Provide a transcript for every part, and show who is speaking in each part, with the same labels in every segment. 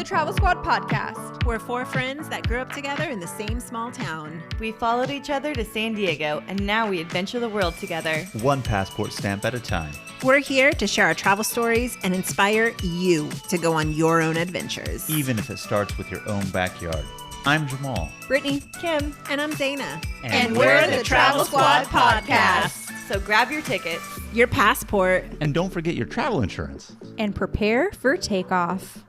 Speaker 1: the Travel Squad podcast.
Speaker 2: We're four friends that grew up together in the same small town.
Speaker 3: We followed each other to San Diego, and now we adventure the world together.
Speaker 4: One passport stamp at a time.
Speaker 2: We're here to share our travel stories and inspire you to go on your own adventures.
Speaker 4: Even if it starts with your own backyard. I'm Jamal.
Speaker 1: Brittany,
Speaker 3: Kim,
Speaker 2: And I'm Dana.
Speaker 1: and we're the Travel Squad podcast.
Speaker 3: so grab your tickets.
Speaker 2: Your passport.
Speaker 4: And don't forget your travel insurance.
Speaker 1: And prepare for takeoff.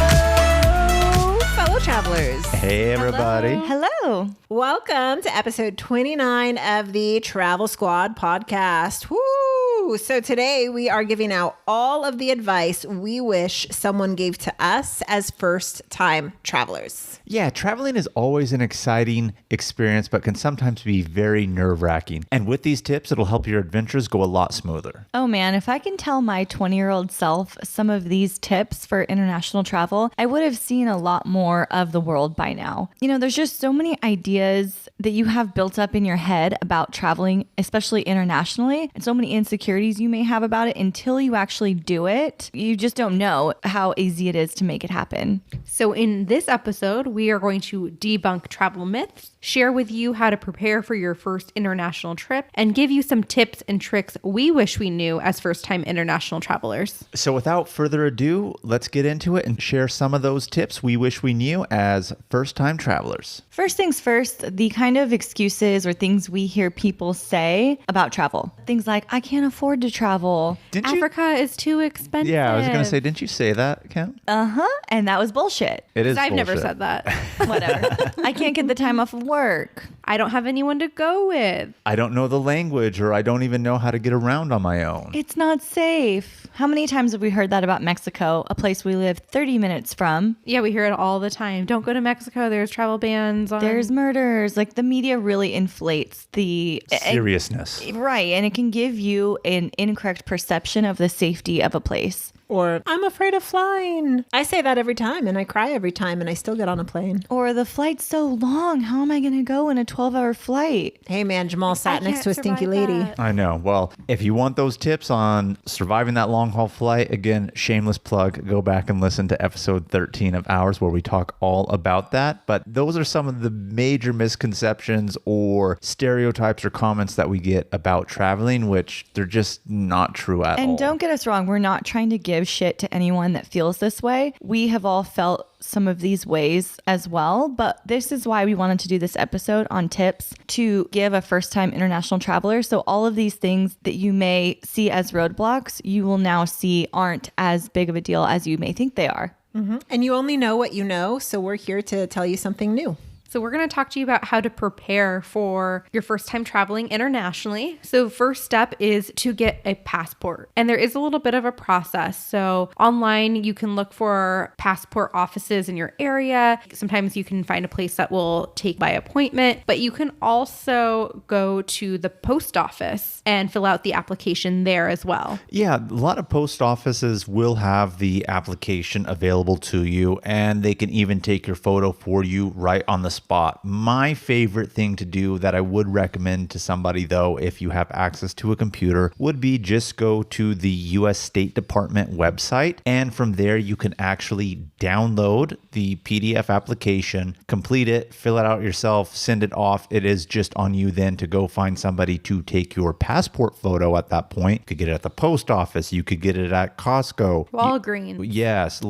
Speaker 2: Hello, fellow travelers.
Speaker 4: Hey, everybody.
Speaker 3: Hello.
Speaker 2: Welcome to episode 29 of the Travel Squad podcast. Woo! So today we are giving out all of the advice we wish someone gave to us as first-time travelers.
Speaker 4: Yeah, traveling is always an exciting experience, but can sometimes be very nerve-wracking. And with these tips, it'll help your adventures go a lot smoother.
Speaker 3: Oh man, if I can tell my 20-year-old self some of these tips for international travel, I would have seen a lot more of the world by now. You know, there's just so many ideas that you have built up in your head about traveling, especially internationally, and so many insecurities you may have about it until you actually do it. You just don't know how easy it is to make it happen.
Speaker 1: So in this episode, we are going to debunk travel myths, share with you how to prepare for your first international trip, and give you some tips and tricks we wish we knew as first-time international travelers.
Speaker 4: So without further ado, let's get into it and share some of those tips we wish we knew as first-time travelers.
Speaker 3: First things first, the kind of excuses or things we hear people say about travel. Things like, I can't afford to travel.
Speaker 4: Didn't you?
Speaker 1: Africa is too expensive.
Speaker 4: Yeah, I was going to say, didn't you say that, Kim?
Speaker 3: And that was bullshit.
Speaker 4: It is
Speaker 1: I've never
Speaker 4: bullshit.
Speaker 1: said that.
Speaker 3: Whatever. I can't get the time off of work.
Speaker 1: I don't have anyone to go with.
Speaker 4: I don't know the language, or I don't even know how to get around on my own.
Speaker 3: It's not safe. How many times have we heard that about Mexico, a place we live 30 minutes from?
Speaker 1: Yeah, we hear it all the time. Don't go to Mexico. There's travel bans on.
Speaker 3: There's murders. Like, the media really inflates the
Speaker 4: Seriousness.
Speaker 3: Right, and it can give you an incorrect perception of the safety of a place.
Speaker 2: Or, I'm afraid of flying. I say that every time, and I cry every time, and I still get on a plane.
Speaker 3: Or the flight's so long. How am I going to go in a 12-hour flight?
Speaker 2: Hey, man, Jamal sat
Speaker 1: I
Speaker 2: next to a
Speaker 1: can't
Speaker 2: stinky
Speaker 1: survive
Speaker 2: lady.
Speaker 1: that.
Speaker 4: I know. Well, if you want those tips on surviving that long haul flight, again, shameless plug, go back and listen to episode 13 of ours where we talk all about that. But those are some of the major misconceptions or stereotypes or comments that we get about traveling, which they're just not true at all.
Speaker 3: And don't get us wrong, we're not trying to give shit to anyone that feels this way. We have all felt some of these ways as well, but this is why we wanted to do this episode on tips to give a first-time international traveler. So all of these things that you may see as roadblocks, you will now see aren't as big of a deal as you may think they are.
Speaker 2: Mm-hmm. And you only know what you know, so we're here to tell you something new.
Speaker 1: So we're going to talk to you about how to prepare for your first time traveling internationally. So first step is to get a passport. And there is a little bit of a process. So online, you can look for passport offices in your area. Sometimes you can find a place that will take by appointment, but you can also go to the post office and fill out the application there as well.
Speaker 4: Yeah, a lot of post offices will have the application available to you, and they can even take your photo for you right on the spot. My favorite thing to do that I would recommend to somebody, though, if you have access to a computer, would be just go to the U.S. State Department website, and from there you can actually download the PDF application, complete it, fill it out yourself, send it off. It is just on you then to go find somebody to take your passport photo at that point. You could get it at the post office. You could get it at Costco.
Speaker 1: Walgreens.
Speaker 4: Yes,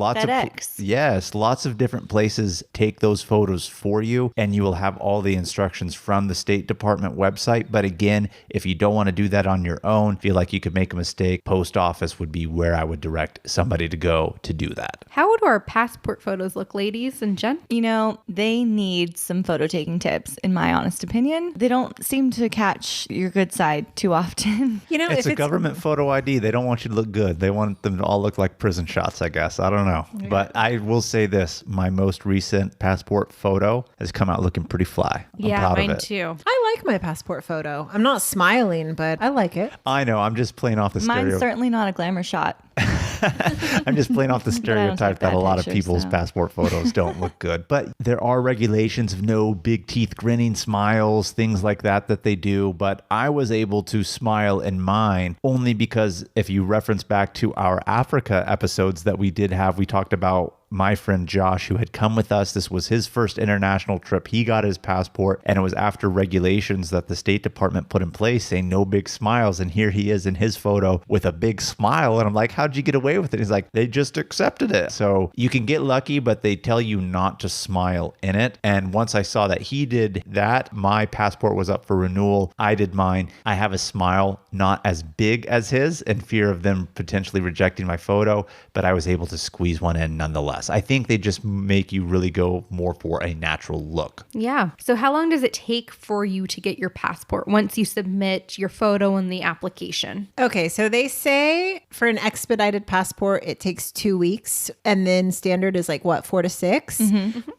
Speaker 4: lots of different places take those photos for you, and you will have all the instructions from the State Department website. But again, if you don't want to do that on your own, feel like you could make a mistake, post office would be where I would direct somebody to go to do that.
Speaker 1: How would our passport photos look, ladies and Jen?
Speaker 3: You know, they need some photo taking tips, in my honest opinion. They don't seem to catch your good side too often.
Speaker 2: You know,
Speaker 4: It's a government photo ID. They don't want you to look good. They want them to all look like prison shots, I guess. I don't know. Yeah. But I will say this. My most recent passport photo has come out looking pretty fly. I'm proud of
Speaker 1: mine
Speaker 4: it.
Speaker 1: too.
Speaker 2: I like my passport photo. I'm not smiling, but I like it.
Speaker 4: I know. I'm just playing off the
Speaker 3: Mine's
Speaker 4: stereotype.
Speaker 3: certainly not a glamour shot.
Speaker 4: I'm just playing off the
Speaker 3: I don't
Speaker 4: stereotype
Speaker 3: take
Speaker 4: that a
Speaker 3: bad
Speaker 4: lot of
Speaker 3: pictures,
Speaker 4: people's
Speaker 3: so.
Speaker 4: passport photos don't look good. But there are regulations of no big teeth grinning smiles, things like that they do. But I was able to smile in mine only because if you reference back to our Africa episodes that we did have, we talked about my friend Josh, who had come with us. This was his first international trip. He got his passport, and it was after regulations that the State Department put in place saying no big smiles. And here he is in his photo with a big smile. And I'm like, how'd you get away with it? He's like, they just accepted it. So you can get lucky, but they tell you not to smile in it. And once I saw that he did that, my passport was up for renewal. I did mine. I have a smile not as big as his in fear of them potentially rejecting my photo, but I was able to squeeze one in nonetheless. I think they just make you really go more for a natural look.
Speaker 1: Yeah. So how long does it take for you to get your passport once you submit your photo in the application?
Speaker 2: Okay, so they say for an expedited passport, it takes 2 weeks, and then standard is like what, 4 to 6?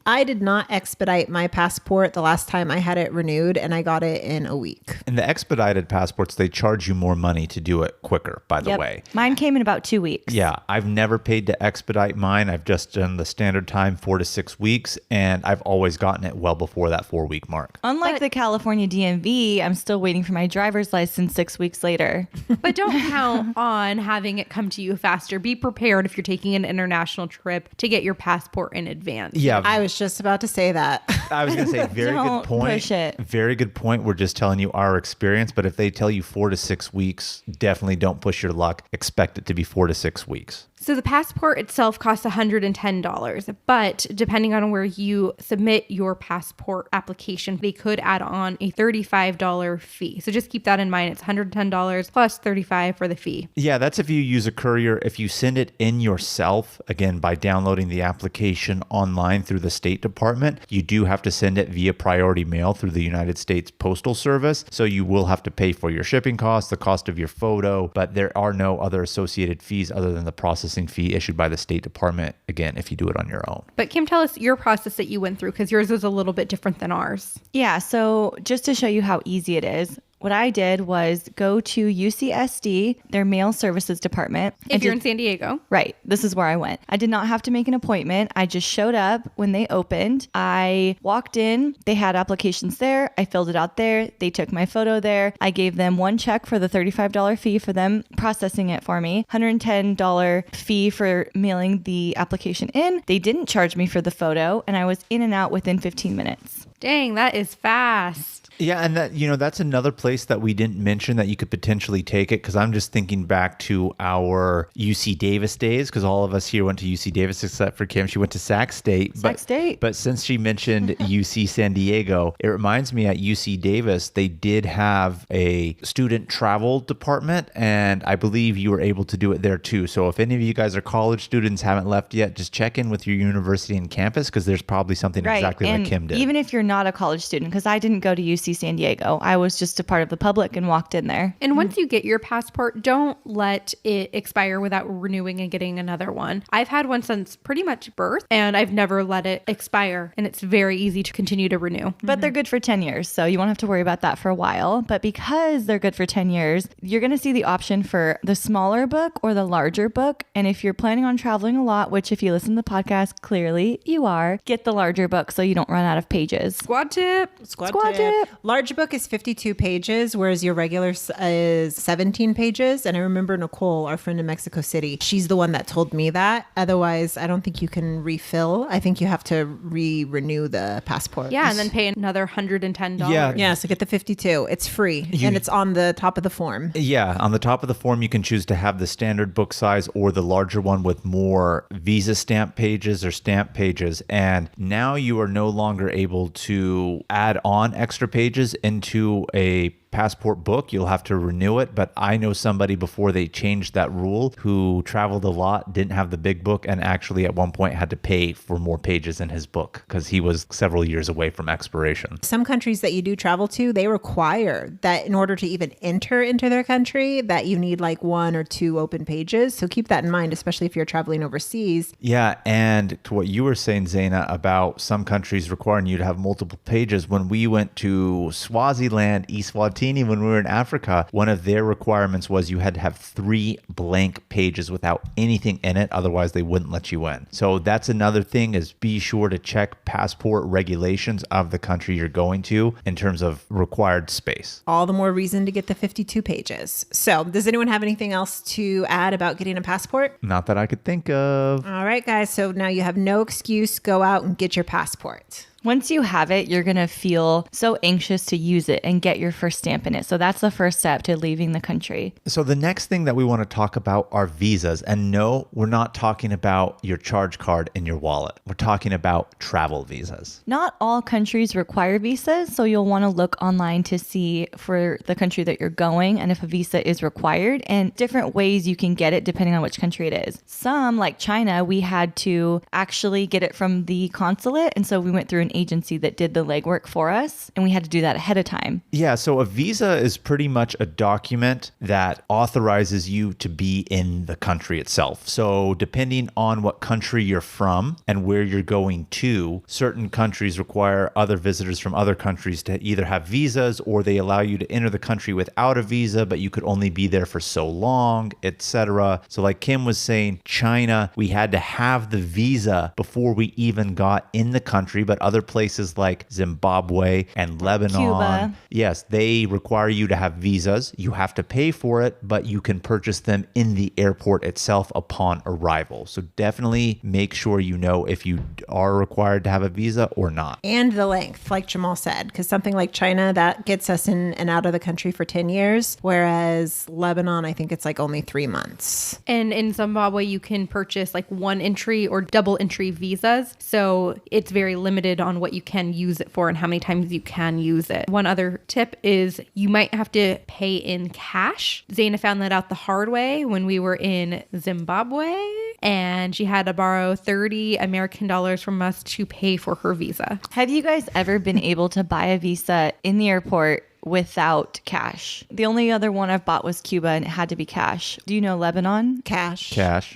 Speaker 2: I did not expedite my passport the last time I had it renewed, and I got it in a week.
Speaker 4: And the expedited passports, they charge you more money to do it quicker, by the way.
Speaker 3: Mine came in about 2 weeks.
Speaker 4: Yeah, I've never paid to expedite mine. I've just done the standard time, 4 to 6 weeks, and I've always gotten it well before that 4-week mark.
Speaker 3: Unlike the California DMV, I'm still waiting for my driver's license 6 weeks later.
Speaker 1: But don't count on having it come to you faster. Be prepared if you're taking an international trip to get your passport in advance.
Speaker 4: Yeah,
Speaker 2: I was just about to say that.
Speaker 4: I was going to say, very
Speaker 3: Don't
Speaker 4: good point.
Speaker 3: push it.
Speaker 4: Very good point. We're just telling you our experience, but if they tell you 4 to 6 weeks, definitely don't push your luck. Expect it to be 4 to 6 weeks.
Speaker 1: So the passport itself costs $110, but depending on where you submit your passport application, they could add on a $35 fee. So just keep that in mind. It's $110 plus $35 for the fee.
Speaker 4: Yeah, that's if you use a courier. If you send it in yourself, again, by downloading the application online through the State Department, you do have to send it via priority mail through the United States Postal Service. So you will have to pay for your shipping costs, the cost of your photo, but there are no other associated fees other than the processing fee issued by the State Department, again, if you do it on your own.
Speaker 1: But Kim, tell us your process that you went through, because yours is a little bit different than ours.
Speaker 3: Yeah, so just to show you how easy it is, what I did was go to UCSD, their mail services department.
Speaker 1: If you're in San Diego.
Speaker 3: Right. This is where I went. I did not have to make an appointment. I just showed up when they opened. I walked in. They had applications there. I filled it out there. They took my photo there. I gave them one check for the $35 fee for them processing it for me, $110 fee for mailing the application in. They didn't charge me for the photo, and I was in and out within 15 minutes.
Speaker 1: Dang, that is fast.
Speaker 4: Yeah, and that, that's another place that we didn't mention that you could potentially take it, because I'm just thinking back to our UC Davis days, because all of us here went to UC Davis except for Kim. She went to Sac State. But since she mentioned UC San Diego, it reminds me at UC Davis, they did have a student travel department, and I believe you were able to do it there too. So if any of you guys are college students, haven't left yet, just check in with your university and campus, because there's probably something exactly like Kim did.
Speaker 3: Even if you're not a college student, because I didn't go to UC San Diego. I was just a part of the public and walked in there.
Speaker 1: And once you get your passport, don't let it expire without renewing and getting another one. I've had one since pretty much birth, and I've never let it expire, and it's very easy to continue to renew.
Speaker 3: But they're good for 10 years, so you won't have to worry about that for a while. But because they're good for 10 years, you're going to see the option for the smaller book or the larger book. And if you're planning on traveling a lot, which if you listen to the podcast, clearly you are, get the larger book so you don't run out of pages.
Speaker 1: Squad tip.
Speaker 2: Squad tip. Large book is 52 pages, whereas your regular is 17 pages. And I remember Nicole, our friend in Mexico City, she's the one that told me that. Otherwise, I don't think you can refill. I think you have to renew the passport.
Speaker 1: Yeah, and then pay another $110.
Speaker 2: Yeah, so get the 52. It's free, and it's on the top of the form.
Speaker 4: Yeah, on the top of the form, you can choose to have the standard book size or the larger one with more visa stamp pages or stamp pages. And now you are no longer able to add on extra pages into a passport book. You'll have to renew it. But I know somebody before they changed that rule who traveled a lot, didn't have the big book, and actually at one point had to pay for more pages in his book because he was several years away from expiration.
Speaker 2: Some countries that you do travel to, they require that in order to even enter into their country, that you need like 1 or 2 open pages. So keep that in mind, especially if you're traveling overseas.
Speaker 4: Yeah, and to what you were saying, Zaina, about some countries requiring you to have multiple pages, when we went to Swaziland, Eswatini, Eswatini, when we were in Africa, one of their requirements was you had to have 3 blank pages without anything in it. Otherwise, they wouldn't let you in. So that's another thing, is be sure to check passport regulations of the country you're going to in terms of required space.
Speaker 2: All the more reason to get the 52 pages. So does anyone have anything else to add about getting a passport?
Speaker 4: Not that I could think of.
Speaker 2: All right, guys. So now you have no excuse. Go out and get your passport.
Speaker 3: Once you have it, you're going to feel so anxious to use it and get your first stamp in it. So that's the first step to leaving the country.
Speaker 4: So the next thing that we want to talk about are visas. And no, we're not talking about your charge card in your wallet. We're talking about travel visas.
Speaker 3: Not all countries require visas, so you'll want to look online to see for the country that you're going and if a visa is required, and different ways you can get it depending on which country it is. Some, like China, we had to actually get it from the consulate, and so we went through an agency that did the legwork for us, and we had to do that ahead of time.
Speaker 4: Yeah, so a visa is pretty much a document that authorizes you to be in the country itself. So depending on what country you're from and where you're going to, certain countries require other visitors from other countries to either have visas, or they allow you to enter the country without a visa, but you could only be there for so long, etc. So like Kim was saying, China, we had to have the visa before we even got in the country, but other places like Zimbabwe and Lebanon,
Speaker 3: Cuba.
Speaker 4: yes, they require you to have visas. You have to pay for it, but you can purchase them in the airport itself upon arrival. So definitely make sure you know if you are required to have a visa or not.
Speaker 2: And the length, like Jamal said, because something like China, that gets us in and out of the country for 10 years, whereas Lebanon, I think it's like only 3 months.
Speaker 1: And in Zimbabwe, you can purchase like 1 entry or double entry visas. So it's very limited on what you can use it for and how many times you can use it. One other tip is you might have to pay in cash. Zaina found that out the hard way when we were in Zimbabwe, and she had to borrow 30 American dollars from us to pay for her visa.
Speaker 3: Have you guys ever been able to buy a visa in the airport without cash? The only other one I've bought was Cuba, and it had to be cash. Do you know Lebanon?
Speaker 2: Cash.
Speaker 4: Cash.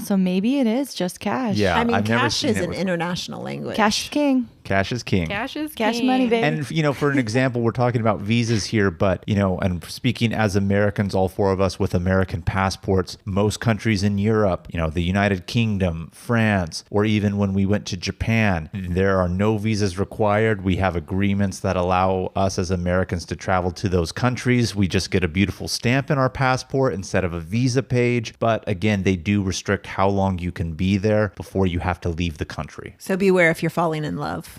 Speaker 3: So maybe it is just cash.
Speaker 4: Yeah,
Speaker 2: I mean,
Speaker 4: I've never
Speaker 2: cash
Speaker 4: seen
Speaker 2: is
Speaker 4: it
Speaker 2: an
Speaker 4: with-
Speaker 2: international language.
Speaker 3: Cash is king.
Speaker 4: Cash is king.
Speaker 1: Cash is
Speaker 3: Cash
Speaker 1: king.
Speaker 3: money, baby.
Speaker 4: And, for an example, we're talking about visas here, but, and speaking as Americans, all 4 of us with American passports, most countries in Europe, the United Kingdom, France, or even when we went to Japan, there are no visas required. We have agreements that allow us as Americans to travel to those countries. We just get a beautiful stamp in our passport instead of a visa page. But again, they do restrict how long you can be there before you have to leave the country.
Speaker 2: So beware if you're falling in love.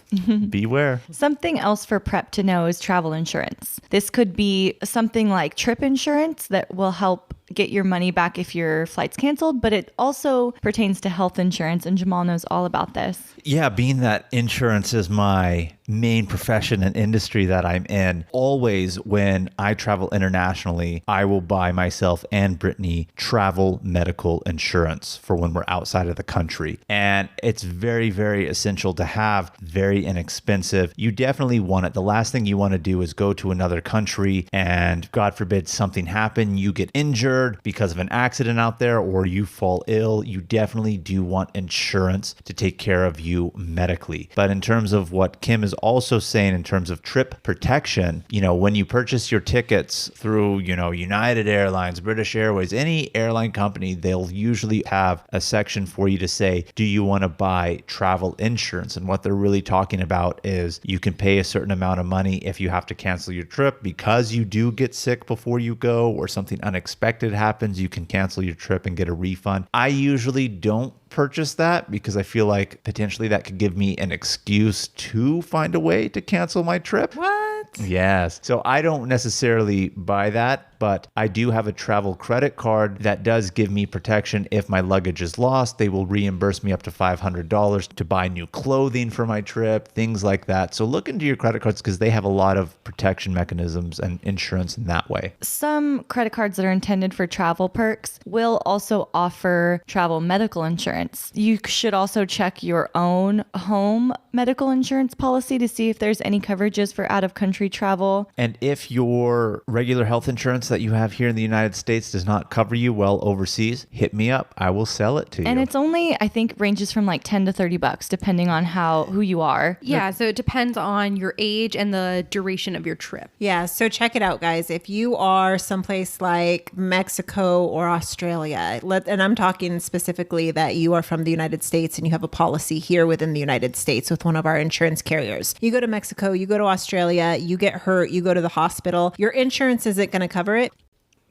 Speaker 4: Beware.
Speaker 3: Something else for prep to know is travel insurance. This could be something like trip insurance that will help get your money back if your flight's canceled, but it also pertains to health insurance, and Jamal knows all about this.
Speaker 4: Yeah, being that insurance is my main profession and industry that I'm in, always when I travel internationally, I will buy myself and Brittany travel medical insurance for when we're outside of the country. And it's very, very essential to have, very inexpensive. You definitely want it. The last thing you want to do is go to another country and, God forbid, something happen, you get injured because of an accident out there, or you fall ill. You definitely do want insurance to take care of you medically. But in terms of what Kim is also saying in terms of trip protection, when you purchase your tickets through, United Airlines, British Airways, any airline company, they'll usually have a section for you to say, do you want to buy travel insurance? And what they're really talking about is you can pay a certain amount of money if you have to cancel your trip because you do get sick before you go, or something unexpected happens, you can cancel your trip and get a refund. I usually don't purchase that because I feel like potentially that could give me an excuse to find a way to cancel my trip.
Speaker 2: What?
Speaker 4: Yes. So I don't necessarily buy that, but I do have a travel credit card that does give me protection. If my luggage is lost, they will reimburse me up to $500 to buy new clothing for my trip, things like that. So look into your credit cards because they have a lot of protection mechanisms and insurance in that way.
Speaker 3: Some credit cards that are intended for travel perks will also offer travel medical insurance. You should also check your own home medical insurance policy to see if there's any coverages for out-of-country travel.
Speaker 4: And if your regular health insurance insurance that you have here in the United States does not cover you well overseas, hit me up. I will sell it to you.
Speaker 3: And it's only, I think, ranges from like $10 to $30, depending on who you are.
Speaker 1: Yeah, so it depends on your age and the duration of your trip.
Speaker 2: Yeah, so check it out, guys. If you are someplace like Mexico or Australia, and I'm talking specifically that you are from the United States and you have a policy here within the United States with one of our insurance carriers. You go to Mexico, you go to Australia, you get hurt, you go to the hospital, your insurance isn't going to cover it.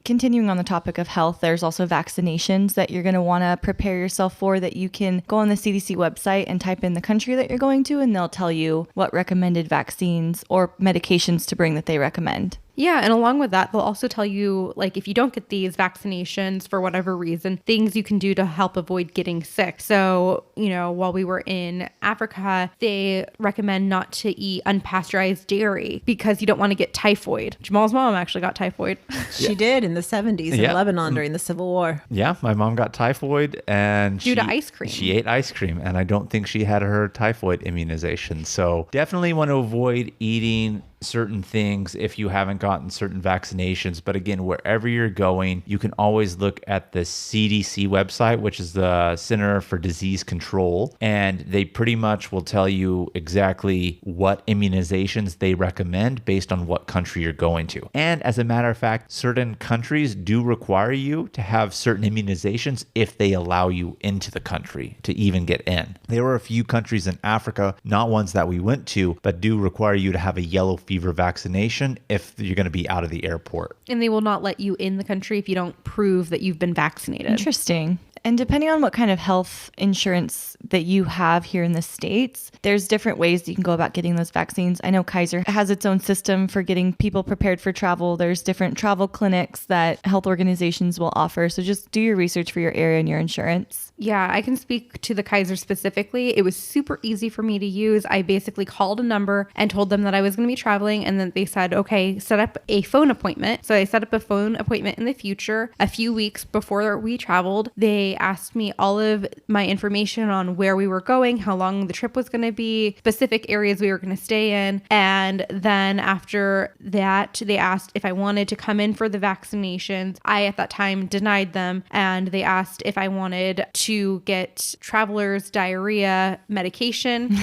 Speaker 3: Continuing on the topic of health, there's also vaccinations that you're going to want to prepare yourself for, that you can go on the CDC website and type in the country that you're going to, and they'll tell you what recommended vaccines or medications to bring that they recommend.
Speaker 1: Yeah, and along with that, they'll also tell you, like, if you don't get these vaccinations for whatever reason, things you can do to help avoid getting sick. So, while we were in Africa, they recommend not to eat unpasteurized dairy because you don't want to get typhoid. Jamal's mom actually got typhoid.
Speaker 2: She did in the 70s in Lebanon during the Civil War.
Speaker 4: Yeah, my mom got typhoid and
Speaker 1: due to ice cream.
Speaker 4: She ate ice cream, and I don't think she had her typhoid immunization. So definitely want to avoid eating certain things if you haven't gotten certain vaccinations. But again, wherever you're going, you can always look at the CDC website, which is the Center for Disease Control, and they pretty much will tell you exactly what immunizations they recommend based on what country you're going to. And as a matter of fact, certain countries do require you to have certain immunizations if they allow you into the country to even get in. There were a few countries in Africa, not ones that we went to, but do require you to have a yellow fever vaccination if you're going to be out of the airport.
Speaker 1: And they will not let you in the country if you don't prove that you've been vaccinated.
Speaker 3: Interesting. And depending on what kind of health insurance that you have here in the States, there's different ways you can go about getting those vaccines. I know Kaiser has its own system for getting people prepared for travel. There's different travel clinics that health organizations will offer. So just do your research for your area and your insurance.
Speaker 1: Yeah, I can speak to the Kaiser specifically. It was super easy for me to use. I basically called a number and told them that I was going to be traveling. And then they said, okay, set up a phone appointment. So I set up a phone appointment in the future. A few weeks before we traveled, they asked me all of my information on where we were going, how long the trip was going to be, specific areas we were going to stay in. And then after that, they asked if I wanted to come in for the vaccinations. I, at that time, denied them. And they asked if I wanted to get traveler's diarrhea medication,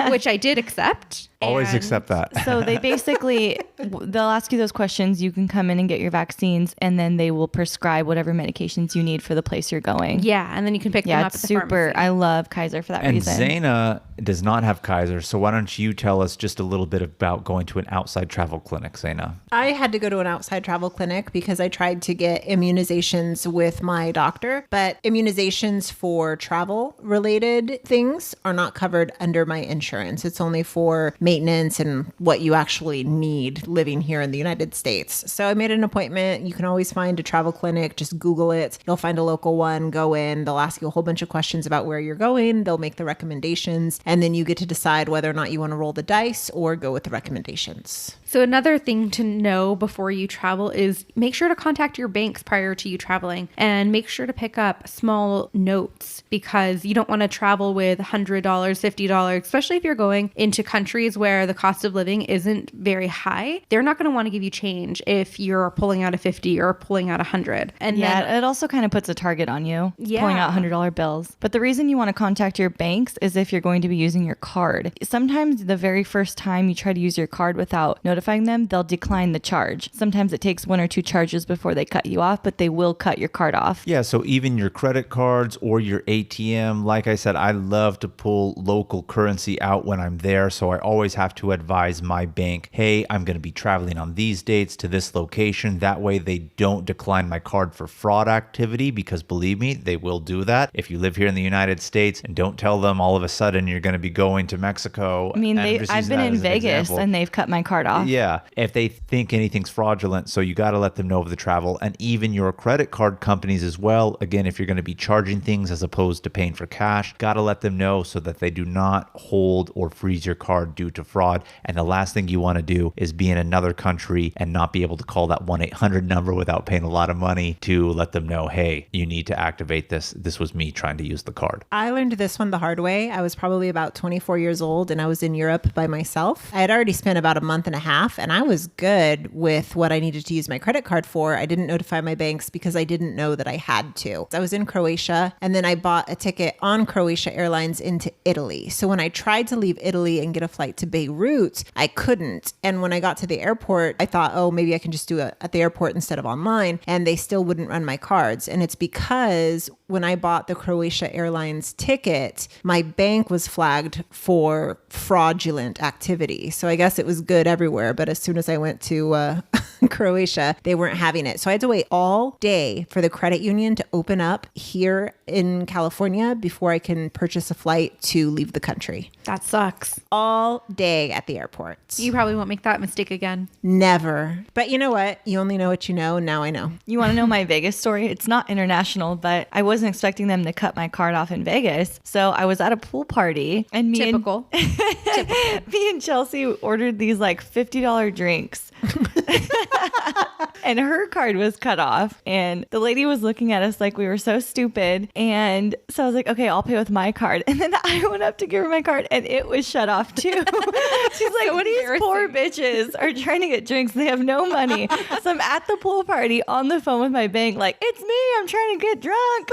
Speaker 1: which I did accept.
Speaker 4: Always accept that.
Speaker 3: So they basically, they'll ask you those questions. You can come in and get your vaccines, and then they will prescribe whatever medications you need for the place you're going.
Speaker 1: Yeah, and then you can pick them up at the
Speaker 3: super.
Speaker 1: pharmacy.
Speaker 3: I love Kaiser for that reason.
Speaker 4: And Zaina does not have Kaiser, so why don't you tell us just a little bit about going to an outside travel clinic, Zaina?
Speaker 2: I had to go to an outside travel clinic because I tried to get immunizations with my doctor, but immunizations for travel related things are not covered under my insurance. It's only for maintenance and what you actually need living here in the United States. So I made an appointment. You can always find a travel clinic. Just Google it. You'll find a local one. Go in. They'll ask you a whole bunch of questions about where you're going. They'll make the recommendations. And then you get to decide whether or not you want to roll the dice or go with the recommendations.
Speaker 1: So another thing to know before you travel is make sure to contact your banks prior to you traveling, and make sure to pick up small notes, because you don't want to travel with $100, $50, especially if you're going into countries where the cost of living isn't very high. They're not going to want to give you change if you're pulling out a 50 or pulling out 100. And
Speaker 3: then it also kind of puts a target on you,
Speaker 1: yeah,
Speaker 3: pulling out $100 bills. But the reason you want to contact your banks is if you're going to be using your card. Sometimes the very first time you try to use your card without notifying them, they'll decline the charge. Sometimes it takes one or two charges before they cut you off, but they will cut your card off.
Speaker 4: Yeah, so even your credit cards or your ATM, like I said, I love to pull local currency out when I'm there. So I always have to advise my bank, hey, I'm going to be traveling on these dates to this location. That way they don't decline my card for fraud activity, because believe me, they will do that. If you live here in the United States, and don't tell them all of a sudden you're going to be going to Mexico.
Speaker 3: I mean, I've been in Vegas and they've cut my card off.
Speaker 4: Yeah, if they think anything's fraudulent. So you got to let them know of the travel, and even your credit card companies as well. Again, if you're going to be charging things as opposed to paying for cash, got to let them know so that they do not hold or freeze your card due to to fraud. And the last thing you want to do is be in another country and not be able to call that 1-800 number without paying a lot of money to let them know, hey, you need to activate this. This was me trying to use the card.
Speaker 2: I learned this one the hard way. I was probably about 24 years old and I was in Europe by myself. I had already spent about a month and a half and I was good with what I needed to use my credit card for. I didn't notify my banks because I didn't know that I had to. I was in Croatia and then I bought a ticket on Croatia Airlines into Italy. So when I tried to leave Italy and get a flight to Beirut, I couldn't. And when I got to the airport, I thought, oh, maybe I can just do it at the airport instead of online. And they still wouldn't run my cards. And it's because when I bought the Croatia Airlines ticket, my bank was flagged for fraudulent activity. So I guess it was good everywhere. But as soon as I went to Croatia, they weren't having it. So I had to wait all day for the credit union to open up here in California before I can purchase a flight to leave the country.
Speaker 1: That sucks.
Speaker 2: All day at the airport.
Speaker 1: You probably won't make that mistake again.
Speaker 2: Never. But you know what? You only know what you know. Now I know.
Speaker 3: You want to know my Vegas story? It's not international, but I wasn't expecting them to cut my card off in Vegas. So I was at a pool party and
Speaker 1: Typical.
Speaker 3: Me and Chelsea ordered these like $50 drinks. And her card was cut off and the lady was looking at us like we were so stupid. And so I was like, okay, I'll pay with my card. And then I went up to give her my card and it was shut off too. She's like,
Speaker 1: So
Speaker 3: these poor bitches are trying to get drinks. They have no money. So I'm at the pool party on the phone with my bank like, it's me. I'm trying to get drunk.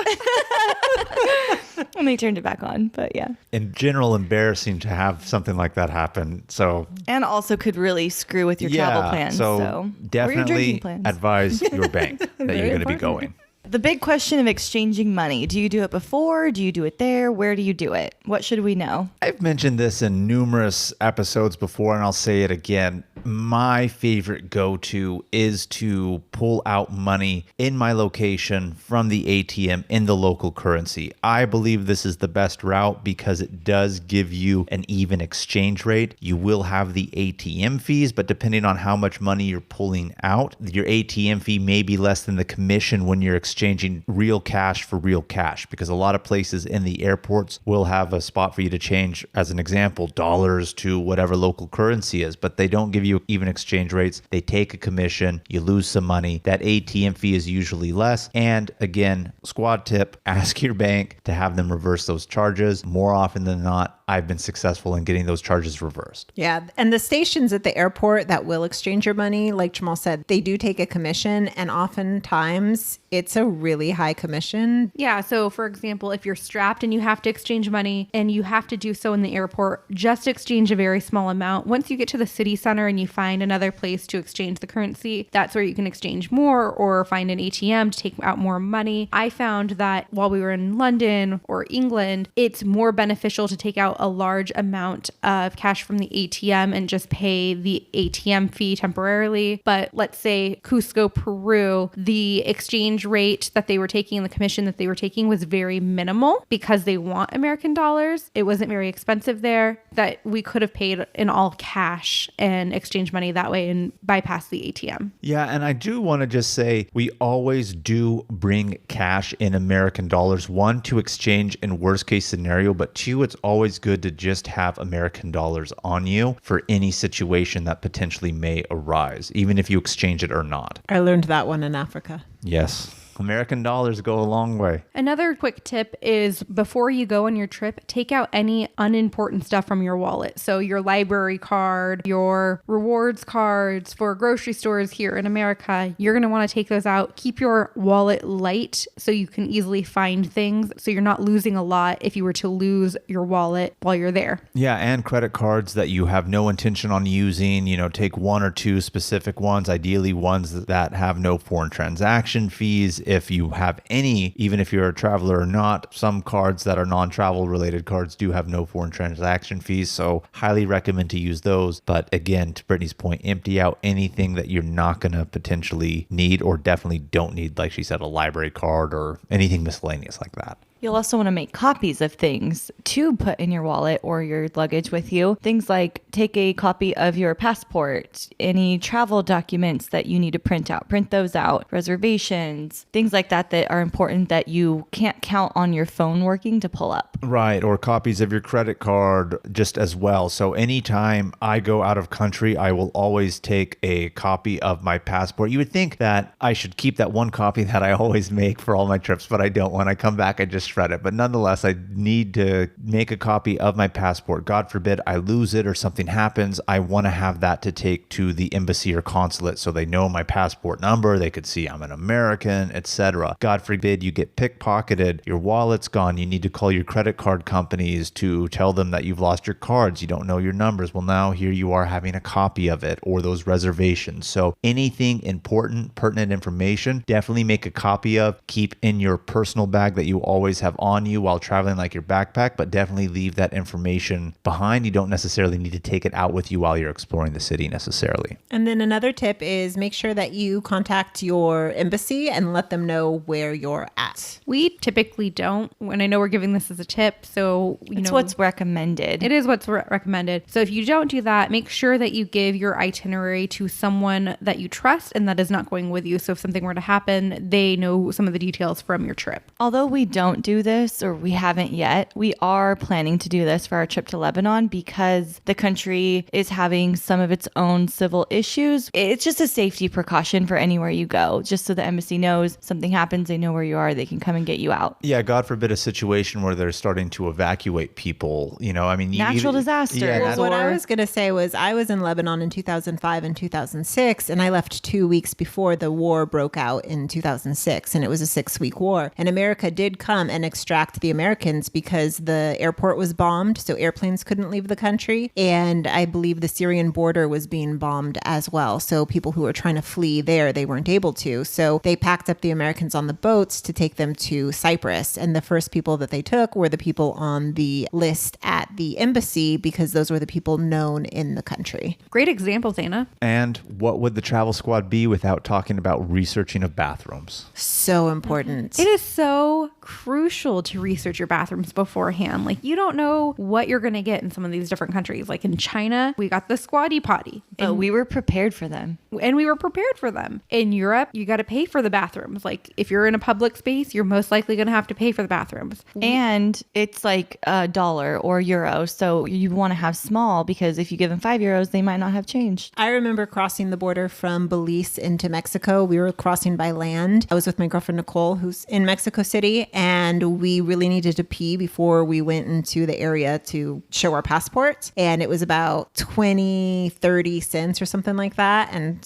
Speaker 3: And they turned it back on. But yeah.
Speaker 4: In general, embarrassing to have something like that happen. So
Speaker 3: And also could really screw with your travel plans.
Speaker 4: So
Speaker 3: or your
Speaker 4: definitely
Speaker 3: drinking plans.
Speaker 4: advise your bank that you're going to be going.
Speaker 3: The big question of exchanging money. Do you do it before? Do you do it there? Where do you do it? What should we know?
Speaker 4: I've mentioned this in numerous episodes before, and I'll say it again. My favorite go-to is to pull out money in my location from the ATM in the local currency. I believe this is the best route because it does give you an even exchange rate. You will have the ATM fees, but depending on how much money you're pulling out, your ATM fee may be less than the commission when you're exchanging real cash for real cash, because a lot of places in the airports will have a spot for you to change, as an example, dollars to whatever local currency is, but they don't give you even exchange rates. They take a commission, you lose some money. That ATM fee is usually less. And again, squad tip, ask your bank to have them reverse those charges. More often than not, I've been successful in getting those charges reversed.
Speaker 2: Yeah. And the stations at the airport that will exchange your money, like Jamal said, they do take a commission. And oftentimes it's a really high commission.
Speaker 1: Yeah. So, for example, if you're strapped and you have to exchange money and you have to do so in the airport, just exchange a very small amount. Once you get to the city center and you find another place to exchange the currency, that's where you can exchange more or find an ATM to take out more money. I found that while we were in London or England, it's more beneficial to take out a large amount of cash from the ATM and just pay the ATM fee temporarily. But let's say Cusco, Peru, the exchange rate that they were taking and the commission that they were taking was very minimal because they want American dollars. It wasn't very expensive there, that we could have paid in all cash and exchange money that way and bypass the ATM.
Speaker 4: Yeah, and I do want to just say we always do bring cash in American dollars. One, to exchange in worst case scenario, but two, it's always good to just have American dollars on you for any situation that potentially may arise, even if you exchange it or not.
Speaker 2: I learned that one in Africa.
Speaker 4: Yes. American dollars go a long way.
Speaker 1: Another quick tip is before you go on your trip, take out any unimportant stuff from your wallet. So your library card, your rewards cards for grocery stores here in America, you're going to want to take those out. Keep your wallet light so you can easily find things. So you're not losing a lot if you were to lose your wallet while you're there.
Speaker 4: Yeah, and credit cards that you have no intention on using, take one or two specific ones, ideally ones that have no foreign transaction fees. If you have any, even if you're a traveler or not, some cards that are non-travel related cards do have no foreign transaction fees. So highly recommend to use those. But again, to Brittany's point, empty out anything that you're not going to potentially need or definitely don't need. Like she said, a library card or anything miscellaneous like that.
Speaker 3: You'll also want to make copies of things to put in your wallet or your luggage with you. Things like take a copy of your passport, any travel documents that you need to print out, print those out, reservations, things like that that are important that you can't count on your phone working to pull up.
Speaker 4: Right, or copies of your credit card just as well. So anytime I go out of country, I will always take a copy of my passport. You would think that I should keep that one copy that I always make for all my trips, but I don't. When I come back, I just shred it. But nonetheless, I need to make a copy of my passport. God forbid I lose it or something happens. I want to have that to take to the embassy or consulate so they know my passport number. They could see I'm an American, etc. God forbid you get pickpocketed, your wallet's gone. You need to call your credit card companies to tell them that you've lost your cards. You don't know your numbers. Well, now here you are having a copy of it or those reservations. So anything important, pertinent information, definitely make a copy of. Keep in your personal bag that you always have on you while traveling, like your backpack, but definitely leave that information behind. You don't necessarily need to take it out with you while you're exploring the city necessarily.
Speaker 2: And then another tip is make sure that you contact your embassy and let them know where you're at.
Speaker 1: We typically don't, and I know we're giving this as a tip, so
Speaker 3: It's what's recommended.
Speaker 1: It is what's recommended. So if you don't do that, make sure that you give your itinerary to someone that you trust and that is not going with you. So if something were to happen, they know some of the details from your trip.
Speaker 3: Although we don't do this, or we haven't yet, we are planning to do this for our trip to Lebanon because the country is having some of its own civil issues. It's just a safety precaution for anywhere you go, just so the embassy knows something happens, they know where you are, they can come and get you out.
Speaker 4: Yeah, God forbid a situation where they're starting to evacuate people,
Speaker 3: Natural disasters.
Speaker 4: Yeah,
Speaker 2: What I was going to say was I was in Lebanon in 2005 and 2006, and I left 2 weeks before the war broke out in 2006, and it was a 6-week war. And America did come and extract the Americans because the airport was bombed, so airplanes couldn't leave the country. And I believe the Syrian border was being bombed as well. So people who were trying to flee there, they weren't able to. So they packed up the Americans on the boats to take them to Cyprus. And the first people that they took were the people on the list at the embassy because those were the people known in the country.
Speaker 1: Great examples, Anna.
Speaker 4: And what would the travel squad be without talking about researching of bathrooms?
Speaker 2: So important.
Speaker 1: It is so crucial to research your bathrooms beforehand. Like, you don't know what you're going to get in some of these different countries. Like in China, we got the squatty potty.
Speaker 3: But we were prepared for them.
Speaker 1: And we were prepared for them. In Europe, you got to pay for the bathrooms. Like, if you're in a public space, you're most likely going to have to pay for the bathrooms.
Speaker 3: And it's like $1 or euro. So you want to have small because if you give them €5, they might not have changed.
Speaker 2: I remember crossing the border from Belize into Mexico. We were crossing by land. I was with my girlfriend, Nicole, who's in Mexico City, and we really needed to pee before we went into the area to show our passport. And it was about 20-30 cents or something like that. And,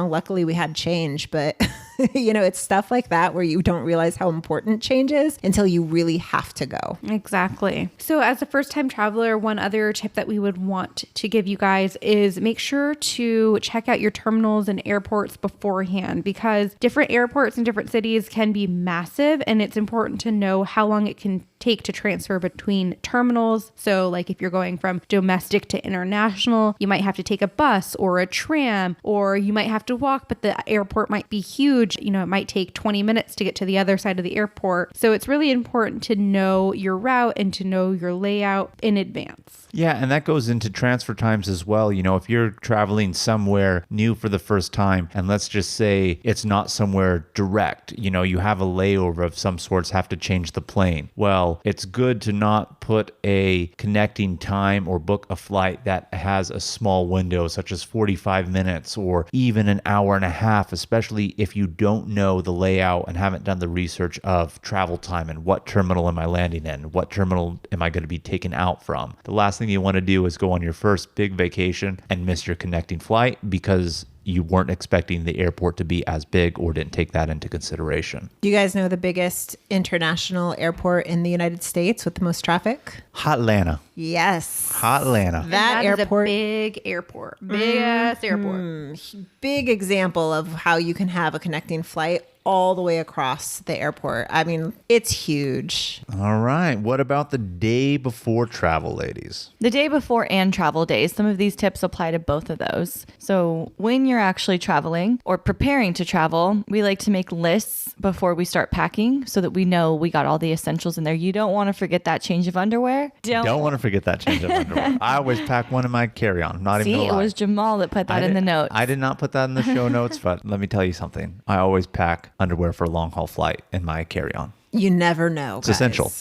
Speaker 2: luckily we had change, but it's stuff like that where you don't realize how important change is until you really have to go.
Speaker 1: Exactly. So as a first-time traveler, one other tip that we would want to give you guys is make sure to check out your terminals and airports beforehand because different airports in different cities can be massive, and it's important to know how long it can take to transfer between terminals. So like if you're going from domestic to international, you might have to take a bus or a tram, or you might have to walk, but the airport might be huge. It might take 20 minutes to get to the other side of the airport. So it's really important to know your route and to know your layout in advance.
Speaker 4: Yeah, and that goes into transfer times as well. If you're traveling somewhere new for the first time, and let's just say it's not somewhere direct, you have a layover of some sorts, have to change the plane. Well, it's good to not put a connecting time or book a flight that has a small window, such as 45 minutes or even an hour and a half, especially if you don't know the layout and haven't done the research of travel time and what terminal am I landing in, what terminal am I going to be taken out from. The last thing you want to do is go on your first big vacation and miss your connecting flight because you weren't expecting the airport to be as big or didn't take that into consideration.
Speaker 2: Do you guys know the biggest international airport in the United States with the most traffic?
Speaker 4: Hotlanta.
Speaker 2: Yes.
Speaker 4: Hotlanta.
Speaker 2: That airport.
Speaker 1: Is a big airport. Big ass airport.
Speaker 2: Big example of how you can have a connecting flight all the way across the airport. I mean, it's huge.
Speaker 4: All right. What about the day before travel, ladies?
Speaker 3: The day before and travel days, some of these tips apply to both of those. So when you're actually traveling or preparing to travel, we like to make lists before we start packing so that we know we got all the essentials in there. You don't want to forget that change of underwear.
Speaker 4: Don't want to forget that change of underwear. I always pack one in my carry-on. Not even
Speaker 3: See,
Speaker 4: gonna lie.
Speaker 3: it was Jamal that put that in the notes.
Speaker 4: I did not put that in the show notes, but let me tell you something. I always pack underwear for a long haul flight in my carry-on.
Speaker 2: You never know.
Speaker 4: It's essential.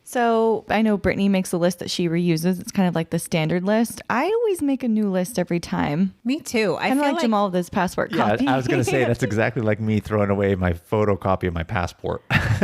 Speaker 3: So I know Brittany makes a list that she reuses. It's kind of like the standard list. I always make a new list every time.
Speaker 2: Me too. I
Speaker 3: Kind of
Speaker 2: feel
Speaker 3: like Jamal with his passport
Speaker 4: Yeah,
Speaker 3: copy.
Speaker 4: I was going to say that's exactly like me throwing away my photocopy of my passport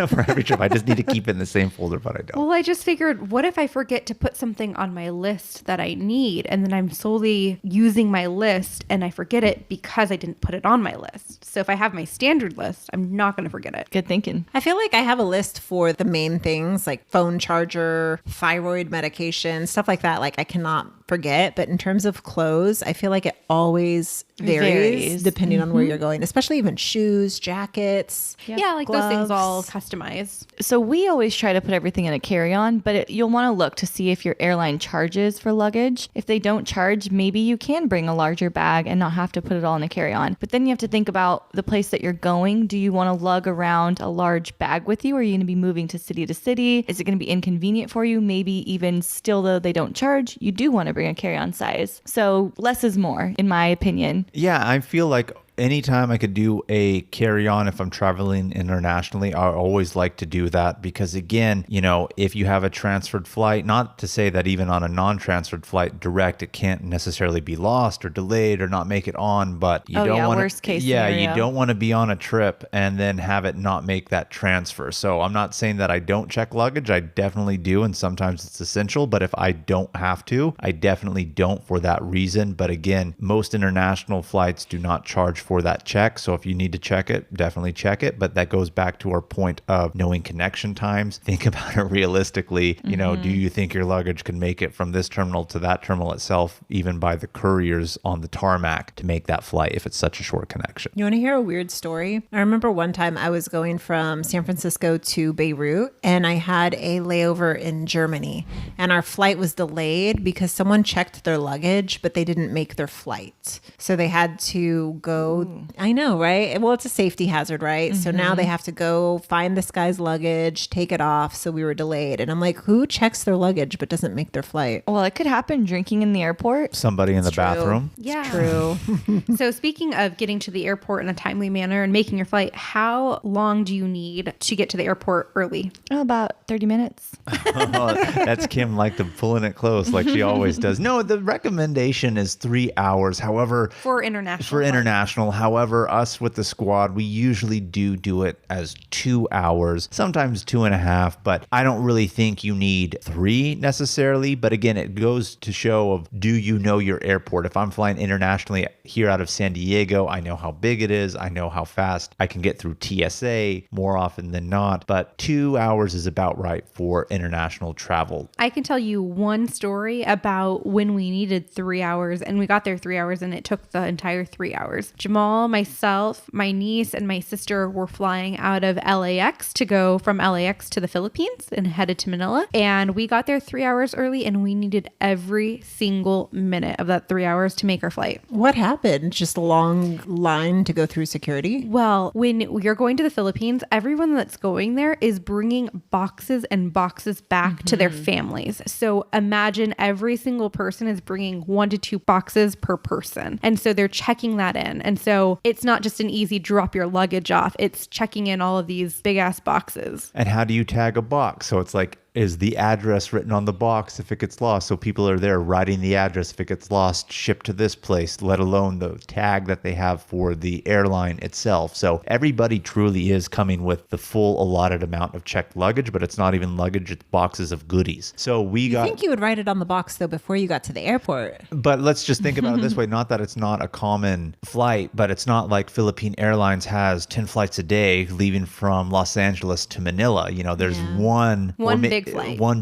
Speaker 4: for every trip. I just need to keep it in the same folder, but I don't.
Speaker 1: Well, I just figured, what if I forget to put something on my list that I need, and then I'm solely using my list and I forget it because I didn't put it on my list. So if I have my standard list, I'm not going to forget it.
Speaker 3: Good thinking.
Speaker 2: I feel like I have a list for the main things like phone charger, thyroid medication, stuff like that. Like I cannot forget. But in terms of clothes, I feel like it always varies depending on where you're going, especially even shoes, jackets.
Speaker 1: Yeah, like those things
Speaker 2: gloves.
Speaker 1: all customized.
Speaker 3: So we always try to put everything in a carry-on, but you'll want to look to see if your airline charges for luggage. If they don't charge, maybe you can bring a larger bag and not have to put it all in a carry-on. But then you have to think about the place that you're going. Do you want to lug around a large bag with you? Or are you going to be moving to city? Is it going to be inconvenient for you? Maybe even still, though they don't charge, you do want to bring a carry-on size. So less is more, in my opinion.
Speaker 4: Yeah, I feel like anytime I could do a carry-on if I'm traveling internationally, I always like to do that because again, you know, if you have a transferred flight, not to say that even on a non-transferred flight direct, it can't necessarily be lost or delayed or not make it on, but you don't want
Speaker 3: worst case
Speaker 4: you
Speaker 3: scenario.
Speaker 4: don't want to be on a trip and then have it not make that transfer. So I'm not saying that I don't check luggage. I definitely do, and sometimes it's essential, but if I don't have to, I definitely don't for that reason. But again, most international flights do not charge for that check. So if you need to check it, definitely check it. But that goes back to our point of knowing connection times. Think about it realistically. You know, do you think your luggage can make it from this terminal to that terminal itself, even by the couriers on the tarmac to make that flight if it's such a short connection?
Speaker 2: You want to hear a weird story? I remember one time I was going from San Francisco to Beirut and I had a layover in Germany and our flight was delayed because someone checked their luggage, but they didn't make their flight. So they had to go. I know, right? Well, it's a safety hazard, right? So now they have to go find this guy's luggage, take it off. So we were delayed. And I'm like, who checks their luggage but doesn't make their flight?
Speaker 3: Well, it could happen drinking in the airport.
Speaker 4: Somebody in the
Speaker 2: True.
Speaker 4: bathroom.
Speaker 1: Yeah.
Speaker 2: True.
Speaker 1: So speaking of getting to the airport in a timely manner and making your flight, how long do you need to get to the airport early?
Speaker 3: Oh, about 30 minutes.
Speaker 4: Oh, that's Kim like the pulling it close like she always does. No, the recommendation is 3 hours. However,
Speaker 1: For international.
Speaker 4: for international. However, us with the squad, we usually do it as 2 hours, sometimes 2.5, but I don't really think you need 3 necessarily. But again, it goes to show of, do you know your airport? If I'm flying internationally here out of San Diego, I know how big it is. I know how fast I can get through TSA more often than not, but 2 hours is about right for international travel.
Speaker 1: I can tell you one story about when we needed 3 hours and we got there 3 hours and it took the entire 3 hours. Jamal, myself, my niece, and my sister were flying out of LAX to go from LAX to the Philippines and headed to Manila. And we got there 3 hours early and we needed every single minute of that 3 hours to make our flight.
Speaker 2: What happened? Just a long line to go through security?
Speaker 1: Well, when you're going to the Philippines, everyone that's going there is bringing boxes and boxes back to their families. So imagine every single person is bringing 1 to 2 boxes per person. And so they're checking that in. And so it's not just an easy drop your luggage off. It's checking in all of these big ass boxes.
Speaker 4: And how do you tag a box? So it's like, is the address written on the box if it gets lost? So people are there writing the address if it gets lost, shipped to this place, let alone the tag that they have for the airline itself. So everybody truly is coming with the full allotted amount of checked luggage, but it's not even luggage, it's boxes of goodies. So
Speaker 2: I think you would write it on the box though before you got to the airport.
Speaker 4: But let's just think about it this way. Not that it's not a common flight, but it's not like Philippine Airlines has 10 flights a day leaving from Los Angeles to Manila. You know, there's one
Speaker 1: Big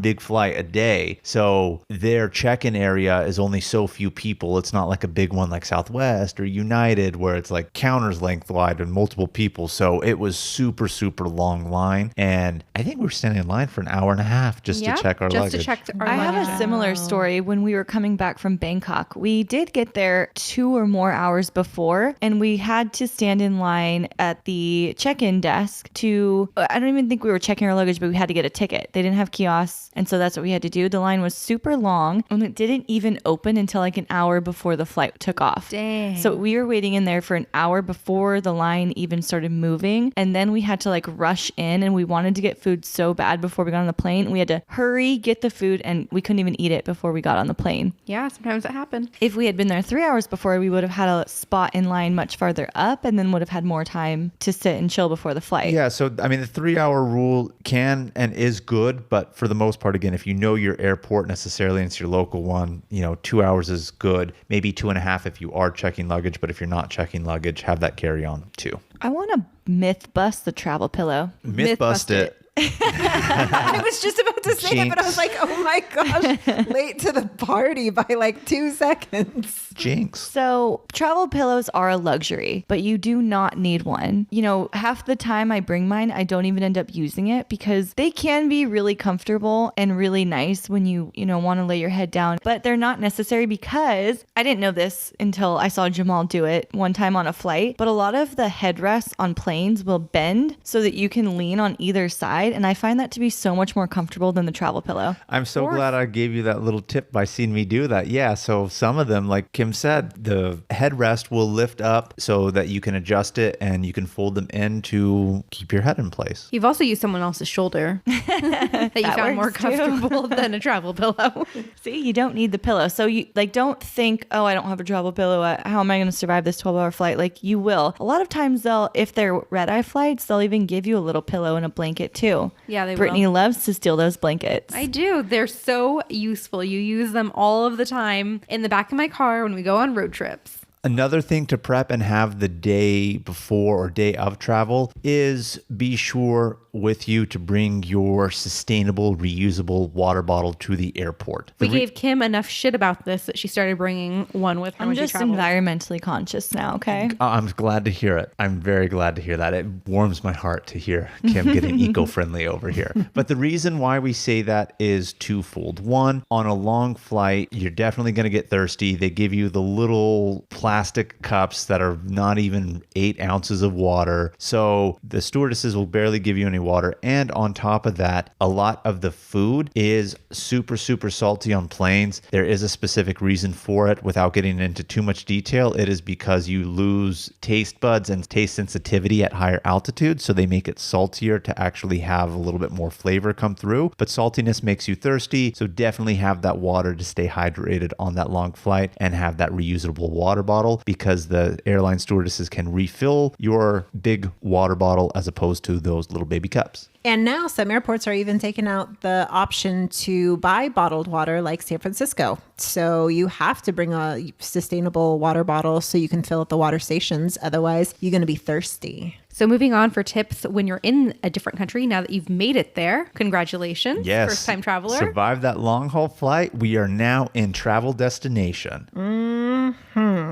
Speaker 1: big flight
Speaker 4: a day. So their check-in area is only so few people. It's not like a big one like Southwest or United where it's like counters length wide and multiple people. So it was super, super long line. And I think we were standing in line for an hour and a half just to check our luggage.
Speaker 3: I have a similar story when we were coming back from Bangkok. We did get there 2 or more hours before, and we had to stand in line at the check-in desk I don't even think we were checking our luggage, but we had to get a ticket. They didn't have kiosks, and so that's what we had to do. The line was super long, and it didn't even open until like an hour before the flight took off.
Speaker 1: Dang.
Speaker 3: So we were waiting in there for an hour before the line even started moving, and then we had to like rush in, and we wanted to get food so bad before we got on the plane. We had to hurry, get the food, and we couldn't even eat it before we got on the plane.
Speaker 1: Yeah, sometimes it happened.
Speaker 3: If we had been there 3 hours before, we would have had a spot in line much farther up and then would have had more time to sit and chill before the flight.
Speaker 4: Yeah, so I mean, the 3-hour rule can and is good, but for the most part, again, if you know your airport necessarily and it's your local one, 2 hours is good. Maybe 2.5 if you are checking luggage, but if you're not checking luggage, have that carry on too.
Speaker 3: I want to myth bust the travel pillow.
Speaker 4: Myth bust it.
Speaker 2: I was just about to say it, but I was like, oh my gosh, late to the party by like 2 seconds.
Speaker 4: Jinx.
Speaker 3: So travel pillows are a luxury, but you do not need one. Half the time I bring mine, I don't even end up using it because they can be really comfortable and really nice when you want to lay your head down, but they're not necessary because I didn't know this until I saw Jamal do it one time on a flight, but a lot of the headrests on planes will bend so that you can lean on either side. And I find that to be so much more comfortable than the travel pillow.
Speaker 4: I'm so glad I gave you that little tip by seeing me do that. Yeah, so some of them, like Kim said, the headrest will lift up so that you can adjust it and you can fold them in to keep your head in place.
Speaker 1: You've also used someone else's shoulder that you found more comfortable than a travel pillow.
Speaker 3: See, you don't need the pillow. So you don't think, oh, I don't have a travel pillow. How am I going to survive this 12-hour flight? Like you will. A lot of times if they're red-eye flights, they'll even give you a little pillow and a blanket too.
Speaker 1: Yeah, they
Speaker 3: Brittany
Speaker 1: will.
Speaker 3: loves to steal those blankets.
Speaker 1: I do. They're so useful. You use them all of the time in the back of my car when we go on road trips.
Speaker 4: Another thing to prep and have the day before or day of travel is be sure with you to bring your sustainable, reusable water bottle to the airport.
Speaker 1: We gave Kim enough shit about this that she started bringing one with her
Speaker 3: I'm
Speaker 1: when she
Speaker 3: just
Speaker 1: traveled.
Speaker 3: environmentally conscious now, okay?
Speaker 4: I'm glad to hear it. I'm very glad to hear that. It warms my heart to hear Kim getting eco-friendly over here. But the reason why we say that is twofold. One, on a long flight, you're definitely going to get thirsty. They give you the little plastic cups that are not even 8 ounces of water. So the stewardesses will barely give you any water. And on top of that, a lot of the food is super, super salty on planes. There is a specific reason for it. Without getting into too much detail, it is because you lose taste buds and taste sensitivity at higher altitudes. So they make it saltier to actually have a little bit more flavor come through. But saltiness makes you thirsty. So definitely have that water to stay hydrated on that long flight and have that reusable water bottle because the airline stewardesses can refill your big water bottle as opposed to those little baby cups.
Speaker 2: And now some airports are even taking out the option to buy bottled water like San Francisco. So you have to bring a sustainable water bottle so you can fill at the water stations. Otherwise, you're going to be thirsty.
Speaker 1: So moving on for tips when you're in a different country, now that you've made it there, congratulations,
Speaker 4: Yes.
Speaker 1: first time traveler.
Speaker 4: Survived that long haul flight. We are now in travel destination.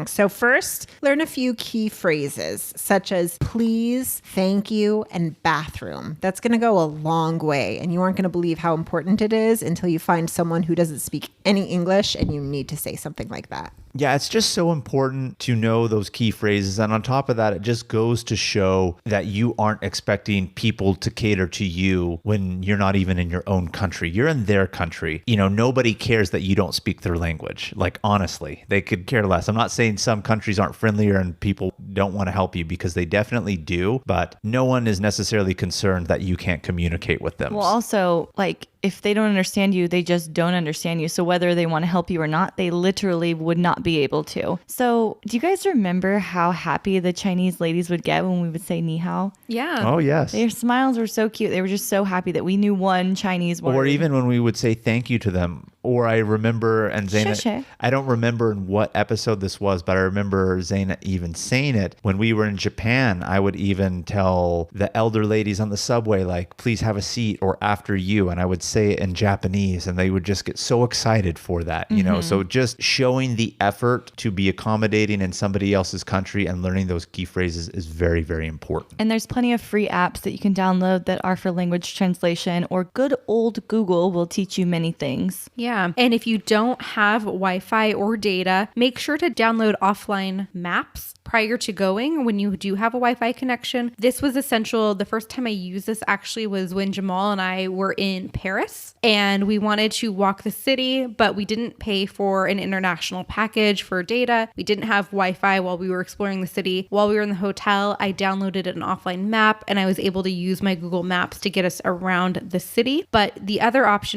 Speaker 2: So first, learn a few key phrases such as please, thank you, and bathroom. That's going to go a long way, and you aren't going to believe how important it is until you find someone who doesn't speak any English and you need to say something like that.
Speaker 4: Yeah, it's just so important to know those key phrases. And on top of that, it just goes to show that you aren't expecting people to cater to you when you're not even in your own country. You're in their country. Nobody cares that you don't speak their language. Like, honestly, they could care less. I'm not saying some countries aren't friendlier and people don't want to help you because they definitely do, but no one is necessarily concerned that you can't communicate with them.
Speaker 3: Well, also, if they don't understand you, they just don't understand you. So whether they want to help you or not, they literally would not be able to. So do you guys remember how happy the Chinese ladies would get when we would say ni hao?
Speaker 1: Yeah.
Speaker 4: Oh, yes.
Speaker 3: Their smiles were so cute. They were just so happy that we knew one Chinese word.
Speaker 4: Or even when we would say thank you to them, Or I remember, and Zaina,
Speaker 3: Sure.
Speaker 4: I don't remember in what episode this was, but I remember Zaina even saying it. When we were in Japan, I would even tell the elder ladies on the subway, like, please have a seat or after you. And I would say it in Japanese and they would just get so excited for that, you know? So just showing the effort to be accommodating in somebody else's country and learning those key phrases is very, very important.
Speaker 3: And there's plenty of free apps that you can download that are for language translation, or good old Google will teach you many things.
Speaker 1: Yeah. And if you don't have Wi-Fi or data, make sure to download offline maps prior to going when you do have a Wi-Fi connection. This was essential. The first time I used this actually was when Jamal and I were in Paris and we wanted to walk the city, but we didn't pay for an international package for data. We didn't have Wi-Fi while we were exploring the city. While we were in the hotel, I downloaded an offline map and I was able to use my Google Maps to get us around the city. But the other option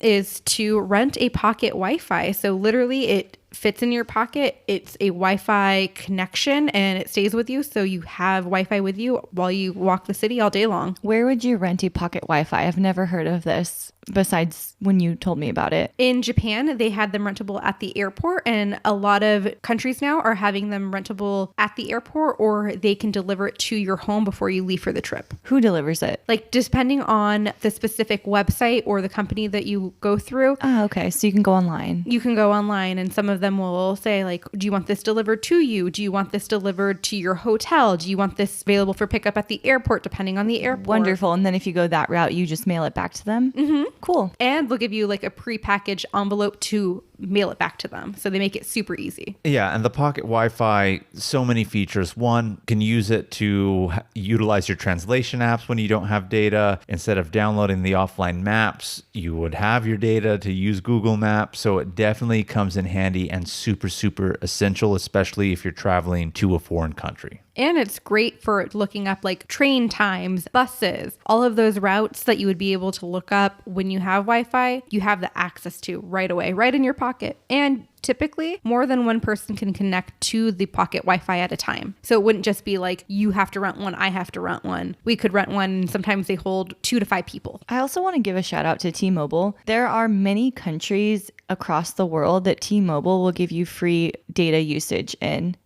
Speaker 1: is to rent a pocket Wi-Fi. So literally it fits in your pocket. It's a Wi-Fi connection and it stays with you. So you have Wi-Fi with you while you walk the city all day long.
Speaker 3: Where would you rent a pocket Wi-Fi? I've never heard of this besides when you told me about it.
Speaker 1: In Japan, they had them rentable at the airport, and a lot of countries now are having them rentable at the airport, or they can deliver it to your home before you leave for the trip.
Speaker 3: Who delivers it?
Speaker 1: Like, depending on the specific website or the company that you go through.
Speaker 3: Oh, okay. So you can go online.
Speaker 1: You can go online and some of them will say, like, do you want this delivered to you? Do you want this delivered to your hotel? Do you want this available for pickup at the airport, depending on the airport?
Speaker 3: Wonderful. And then if you go that route, you just mail it back to them? Mm-hmm. Cool.
Speaker 1: And they'll give you like a pre-packaged envelope to mail it back to them. So they make it super easy.
Speaker 4: Yeah, and the pocket Wi-Fi, so many features. One, can use it to utilize your translation apps when you don't have data. Instead of downloading the offline maps, you would have your data to use Google Maps. So it definitely comes in handy and super, super essential, especially if you're traveling to a foreign country.
Speaker 1: And it's great for looking up like train times, buses, all of those routes that you would be able to look up when you have Wi-Fi, you have the access to right away, right in your pocket. And typically, more than one person can connect to the pocket Wi-Fi at a time. So it wouldn't just be like, you have to rent one, I have to rent one. We could rent one, and sometimes they hold 2 to 5 people.
Speaker 3: I also want to give a shout out to T-Mobile. There are many countries across the world that T-Mobile will give you free data usage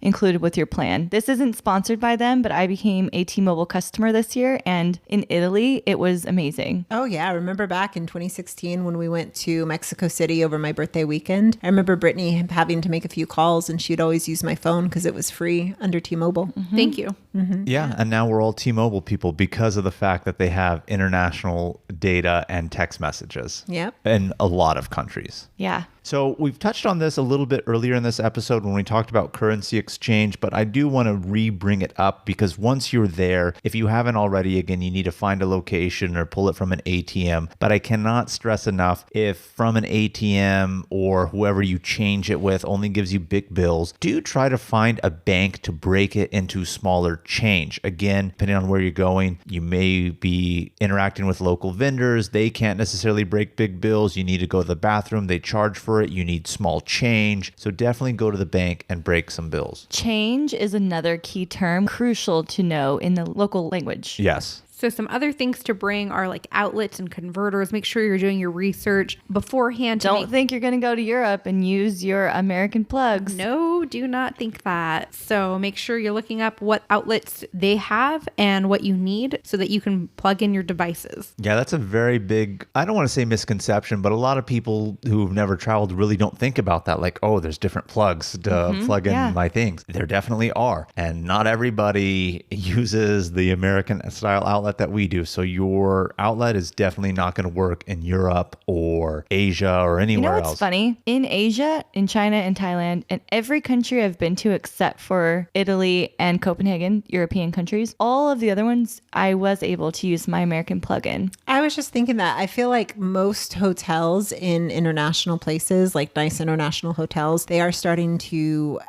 Speaker 3: included with your plan. This isn't sponsored by them, but I became a T-Mobile customer this year, and in Italy, it was amazing.
Speaker 2: Oh yeah, I remember back in 2016 when we went to Mexico City over my birthday weekend. I remember Brittany having to make a few calls and she'd always use my phone because it was free under T-Mobile.
Speaker 1: Mm-hmm. Thank you.
Speaker 2: Mm-hmm.
Speaker 4: Yeah, and now we're all T-Mobile people because of the fact that they have international data and text messages.
Speaker 2: Yep.
Speaker 4: In a lot of countries.
Speaker 3: Yeah.
Speaker 4: So we've touched on this a little bit earlier in this episode when we talked about currency exchange, but I do want to re-bring it up because once you're there, if you haven't already, again, you need to find a location or pull it from an ATM. But I cannot stress enough, if from an ATM or whoever you change it with only gives you big bills, do try to find a bank to break it into smaller change. Again, depending on where you're going, you may be interacting with local vendors. They can't necessarily break big bills. You need to go to the bathroom. They charge for it. You need small change. So definitely go to the bank and break some bills.
Speaker 3: Change is another key term crucial to know in the local language.
Speaker 4: Yes.
Speaker 1: So some other things to bring are like outlets and converters. Make sure you're doing your research beforehand.
Speaker 3: Don't think you're going to go to Europe and use your American plugs.
Speaker 1: No, do not think that. So make sure you're looking up what outlets they have and what you need so that you can plug in your devices.
Speaker 4: Yeah, that's a very big, I don't want to say misconception, but a lot of people who've never traveled really don't think about that. Like, oh, there's different plugs to plug in my things. There definitely are. And not everybody uses the American style outlet that we do. So your outlet is definitely not going to work in Europe or Asia or anywhere
Speaker 3: You know what's
Speaker 4: else.
Speaker 3: funny? In Asia, in China and Thailand, and every country I've been to except for Italy and Copenhagen, European countries, all of the other ones, I was able to use my American plug-in.
Speaker 2: I was just thinking that I feel like most hotels in international places, like nice international hotels, they are starting to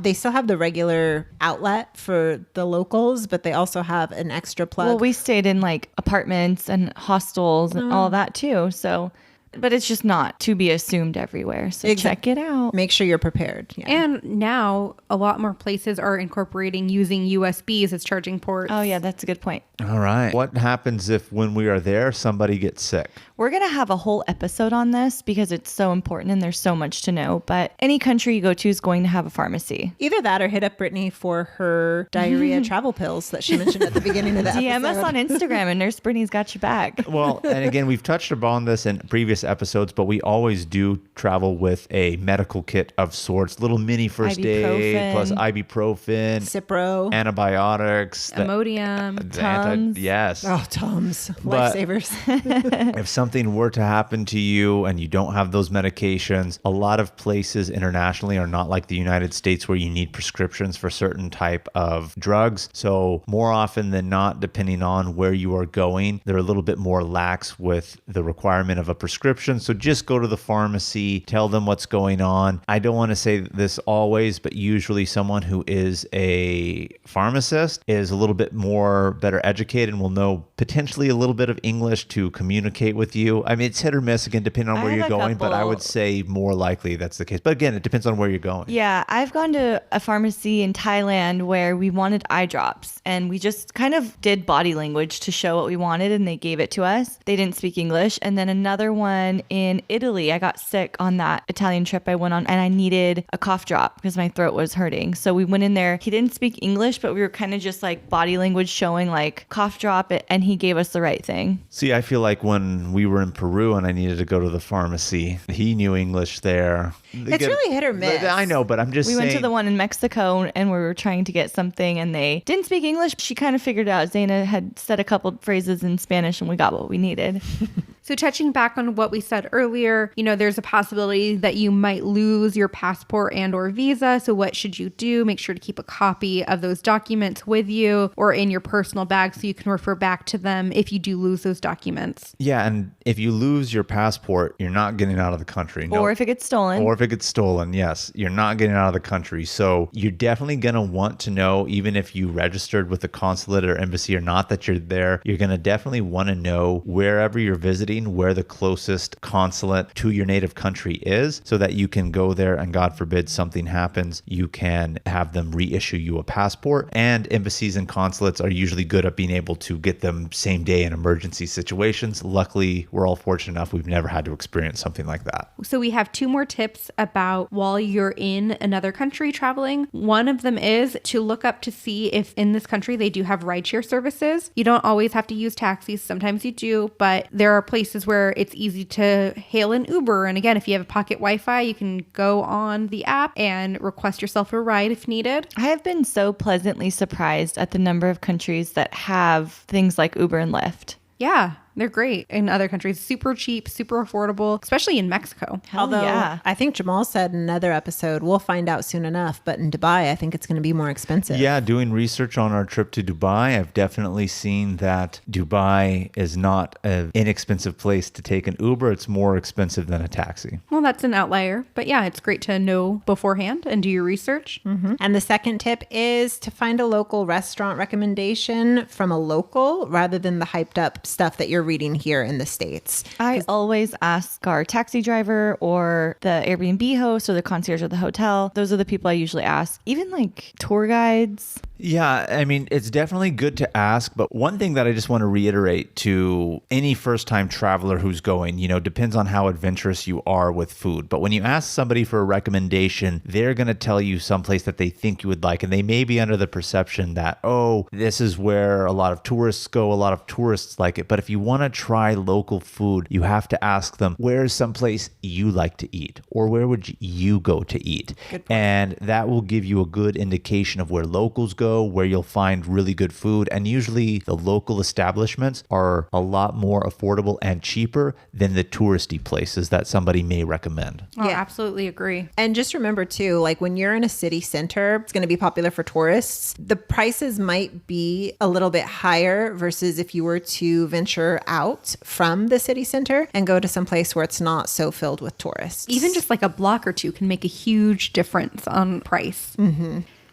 Speaker 2: they still have the regular outlet for the locals, but they also have an extra plug.
Speaker 3: Well, we stayed in like apartments and hostels and all that too. So But it's just not to be assumed everywhere. So check it out.
Speaker 2: Make sure you're prepared. Yeah.
Speaker 1: And now a lot more places are incorporating using USBs as charging ports.
Speaker 3: Oh, yeah, that's a good point.
Speaker 4: All right. What happens if when we are there, somebody gets sick?
Speaker 3: We're going to have a whole episode on this because it's so important and there's so much to know. But any country you go to is going to have a pharmacy.
Speaker 2: Either that or hit up Brittany for her diarrhea travel pills that she mentioned at the beginning of the
Speaker 3: DM
Speaker 2: episode.
Speaker 3: us on Instagram and Nurse Brittany's got your back.
Speaker 4: Well, and again, we've touched upon this in previous episodes, but we always do travel with a medical kit of sorts, little mini first aid plus ibuprofen,
Speaker 2: Cipro.
Speaker 4: antibiotics,
Speaker 1: Imodium.
Speaker 3: Tums.
Speaker 4: yes.
Speaker 2: Oh, Tums.
Speaker 4: But-
Speaker 2: Lifesavers.
Speaker 4: If something were to happen to you and you don't have those medications, a lot of places internationally are not like the United States where you need prescriptions for certain type of drugs. So more often than not, depending on where you are going, they're a little bit more lax with the requirement of a prescription. So just go to the pharmacy, tell them what's going on. I don't want to say this always, but usually someone who is a pharmacist is a little bit more better educated and will know potentially a little bit of English to communicate with you. I mean, it's hit or miss again, depending on where you're going, but I would say more likely that's the case. But again, it depends on where you're going.
Speaker 3: Yeah, I've gone to a pharmacy in Thailand where we wanted eye drops and we just kind of did body language to show what we wanted and they gave it to us. They didn't speak English. And then another one in Italy, I got sick on that Italian trip I went on and I needed a cough drop because my throat was hurting. So we went in there. He didn't speak English, but we were kind of just like body language showing like cough drop it, and he gave us the right thing.
Speaker 4: See, I feel like when we were in Peru and I needed to go to the pharmacy, he knew English there.
Speaker 2: It's really hit or miss.
Speaker 4: I know, but I'm just
Speaker 3: We
Speaker 4: saying.
Speaker 3: went to the one in Mexico and we were trying to get something and they didn't speak English. She kind of figured out. Zaina had said a couple phrases in Spanish and we got what we needed.
Speaker 1: So touching back on what we said earlier, there's a possibility that you might lose your passport and or visa. So what should you do? Make sure to keep a copy of those documents with you or in your personal bag so you can refer back to them if you do lose those documents.
Speaker 4: Yeah, and if you lose your passport, you're not getting out of the country.
Speaker 3: Or if it gets stolen.
Speaker 4: Or if it gets stolen, yes, you're not getting out of the country. So you're definitely going to want to know, even if you registered with the consulate or embassy or not, that you're there, you're going to definitely want to know wherever you're visiting, where the closest consulate to your native country is so that you can go there and God forbid something happens, you can have them reissue you a passport. And embassies and consulates are usually good at being able to get them same day in emergency situations. Luckily, we're all fortunate enough we've never had to experience something like that.
Speaker 1: So we have two more tips about while you're in another country traveling. One of them is to look up to see if in this country they do have rideshare services. You don't always have to use taxis. Sometimes you do, but there are places where it's easy to hail an Uber. And again, if you have a pocket Wi-Fi, you can go on the app and request yourself a ride if needed.
Speaker 3: I have been so pleasantly surprised at the number of countries that have things like Uber and Lyft.
Speaker 1: Yeah, they're great in other countries. Super cheap, super affordable, especially in Mexico.
Speaker 2: Although
Speaker 3: yeah.
Speaker 2: I think Jamal said in another episode, we'll find out soon enough, but in Dubai, I think it's going to be more expensive.
Speaker 4: Yeah, doing research on our trip to Dubai, I've definitely seen that Dubai is not an inexpensive place to take an Uber. It's more expensive than a taxi.
Speaker 1: Well, that's an outlier, but yeah, it's great to know beforehand and do your research.
Speaker 2: Mm-hmm. And the second tip is to find a local restaurant recommendation from a local rather than the hyped up stuff that you're reading here in the States.
Speaker 3: I always ask our taxi driver or the Airbnb host or the concierge of the hotel. Those are the people I usually ask. Even like tour guides.
Speaker 4: Yeah, I mean, it's definitely good to ask, but one thing that I just want to reiterate to any first-time traveler who's going, depends on how adventurous you are with food. But when you ask somebody for a recommendation, they're going to tell you someplace that they think you would like, and they may be under the perception that, oh, this is where a lot of tourists go, a lot of tourists like it. But if you want to try local food, you have to ask them, where is someplace you like to eat? Or where would you go to eat? And that will give you a good indication of where locals go, where you'll find really good food. And usually the local establishments are a lot more affordable and cheaper than the touristy places that somebody may recommend.
Speaker 1: Oh,
Speaker 2: Yeah.
Speaker 1: absolutely agree.
Speaker 2: And just remember too, like when you're in a city center, it's going to be popular for tourists. The prices might be a little bit higher versus if you were to venture out from the city center and go to some place where it's not so filled with tourists.
Speaker 1: Even just like a block or two can make a huge difference on price.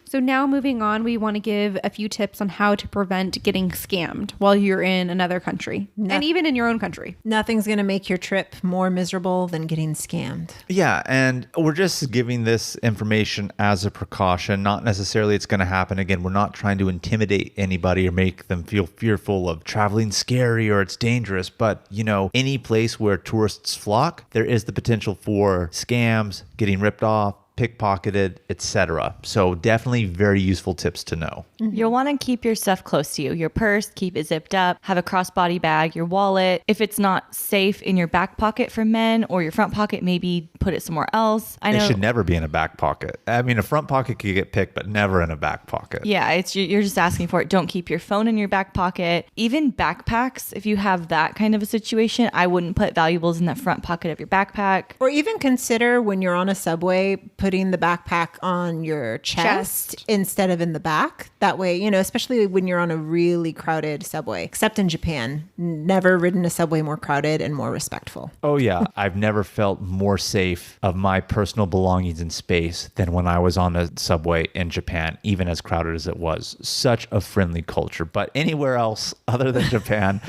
Speaker 1: So So now moving on, we want to give a few tips on how to prevent getting scammed while you're in another country and even in your own country.
Speaker 2: Nothing's going to make your trip more miserable than getting scammed.
Speaker 4: Yeah, and we're just giving this information as a precaution. Not necessarily it's going to happen again. We're not trying to intimidate anybody or make them feel fearful of traveling scary or it's dangerous. But, any place where tourists flock, there is the potential for scams, getting ripped off, pickpocketed, etc. So definitely very useful tips to know.
Speaker 3: You'll want to keep your stuff close to you. Your purse, keep it zipped up, have a crossbody bag, your wallet. If it's not safe in your back pocket for men or your front pocket, maybe put it somewhere else.
Speaker 4: It should never be in a back pocket. I mean, a front pocket could get picked, but never in a back pocket.
Speaker 3: Yeah, you're just asking for it. Don't keep your phone in your back pocket. Even backpacks, if you have that kind of a situation, I wouldn't put valuables in the front pocket of your backpack.
Speaker 2: Or even consider when you're on a subway, putting the backpack on your chest instead of in the back. That way, especially when you're on a really crowded subway, except in Japan, never ridden a subway more crowded and more respectful.
Speaker 4: Oh yeah, I've never felt more safe of my personal belongings in space than when I was on a subway in Japan, even as crowded as it was. Such a friendly culture. But anywhere else other than Japan,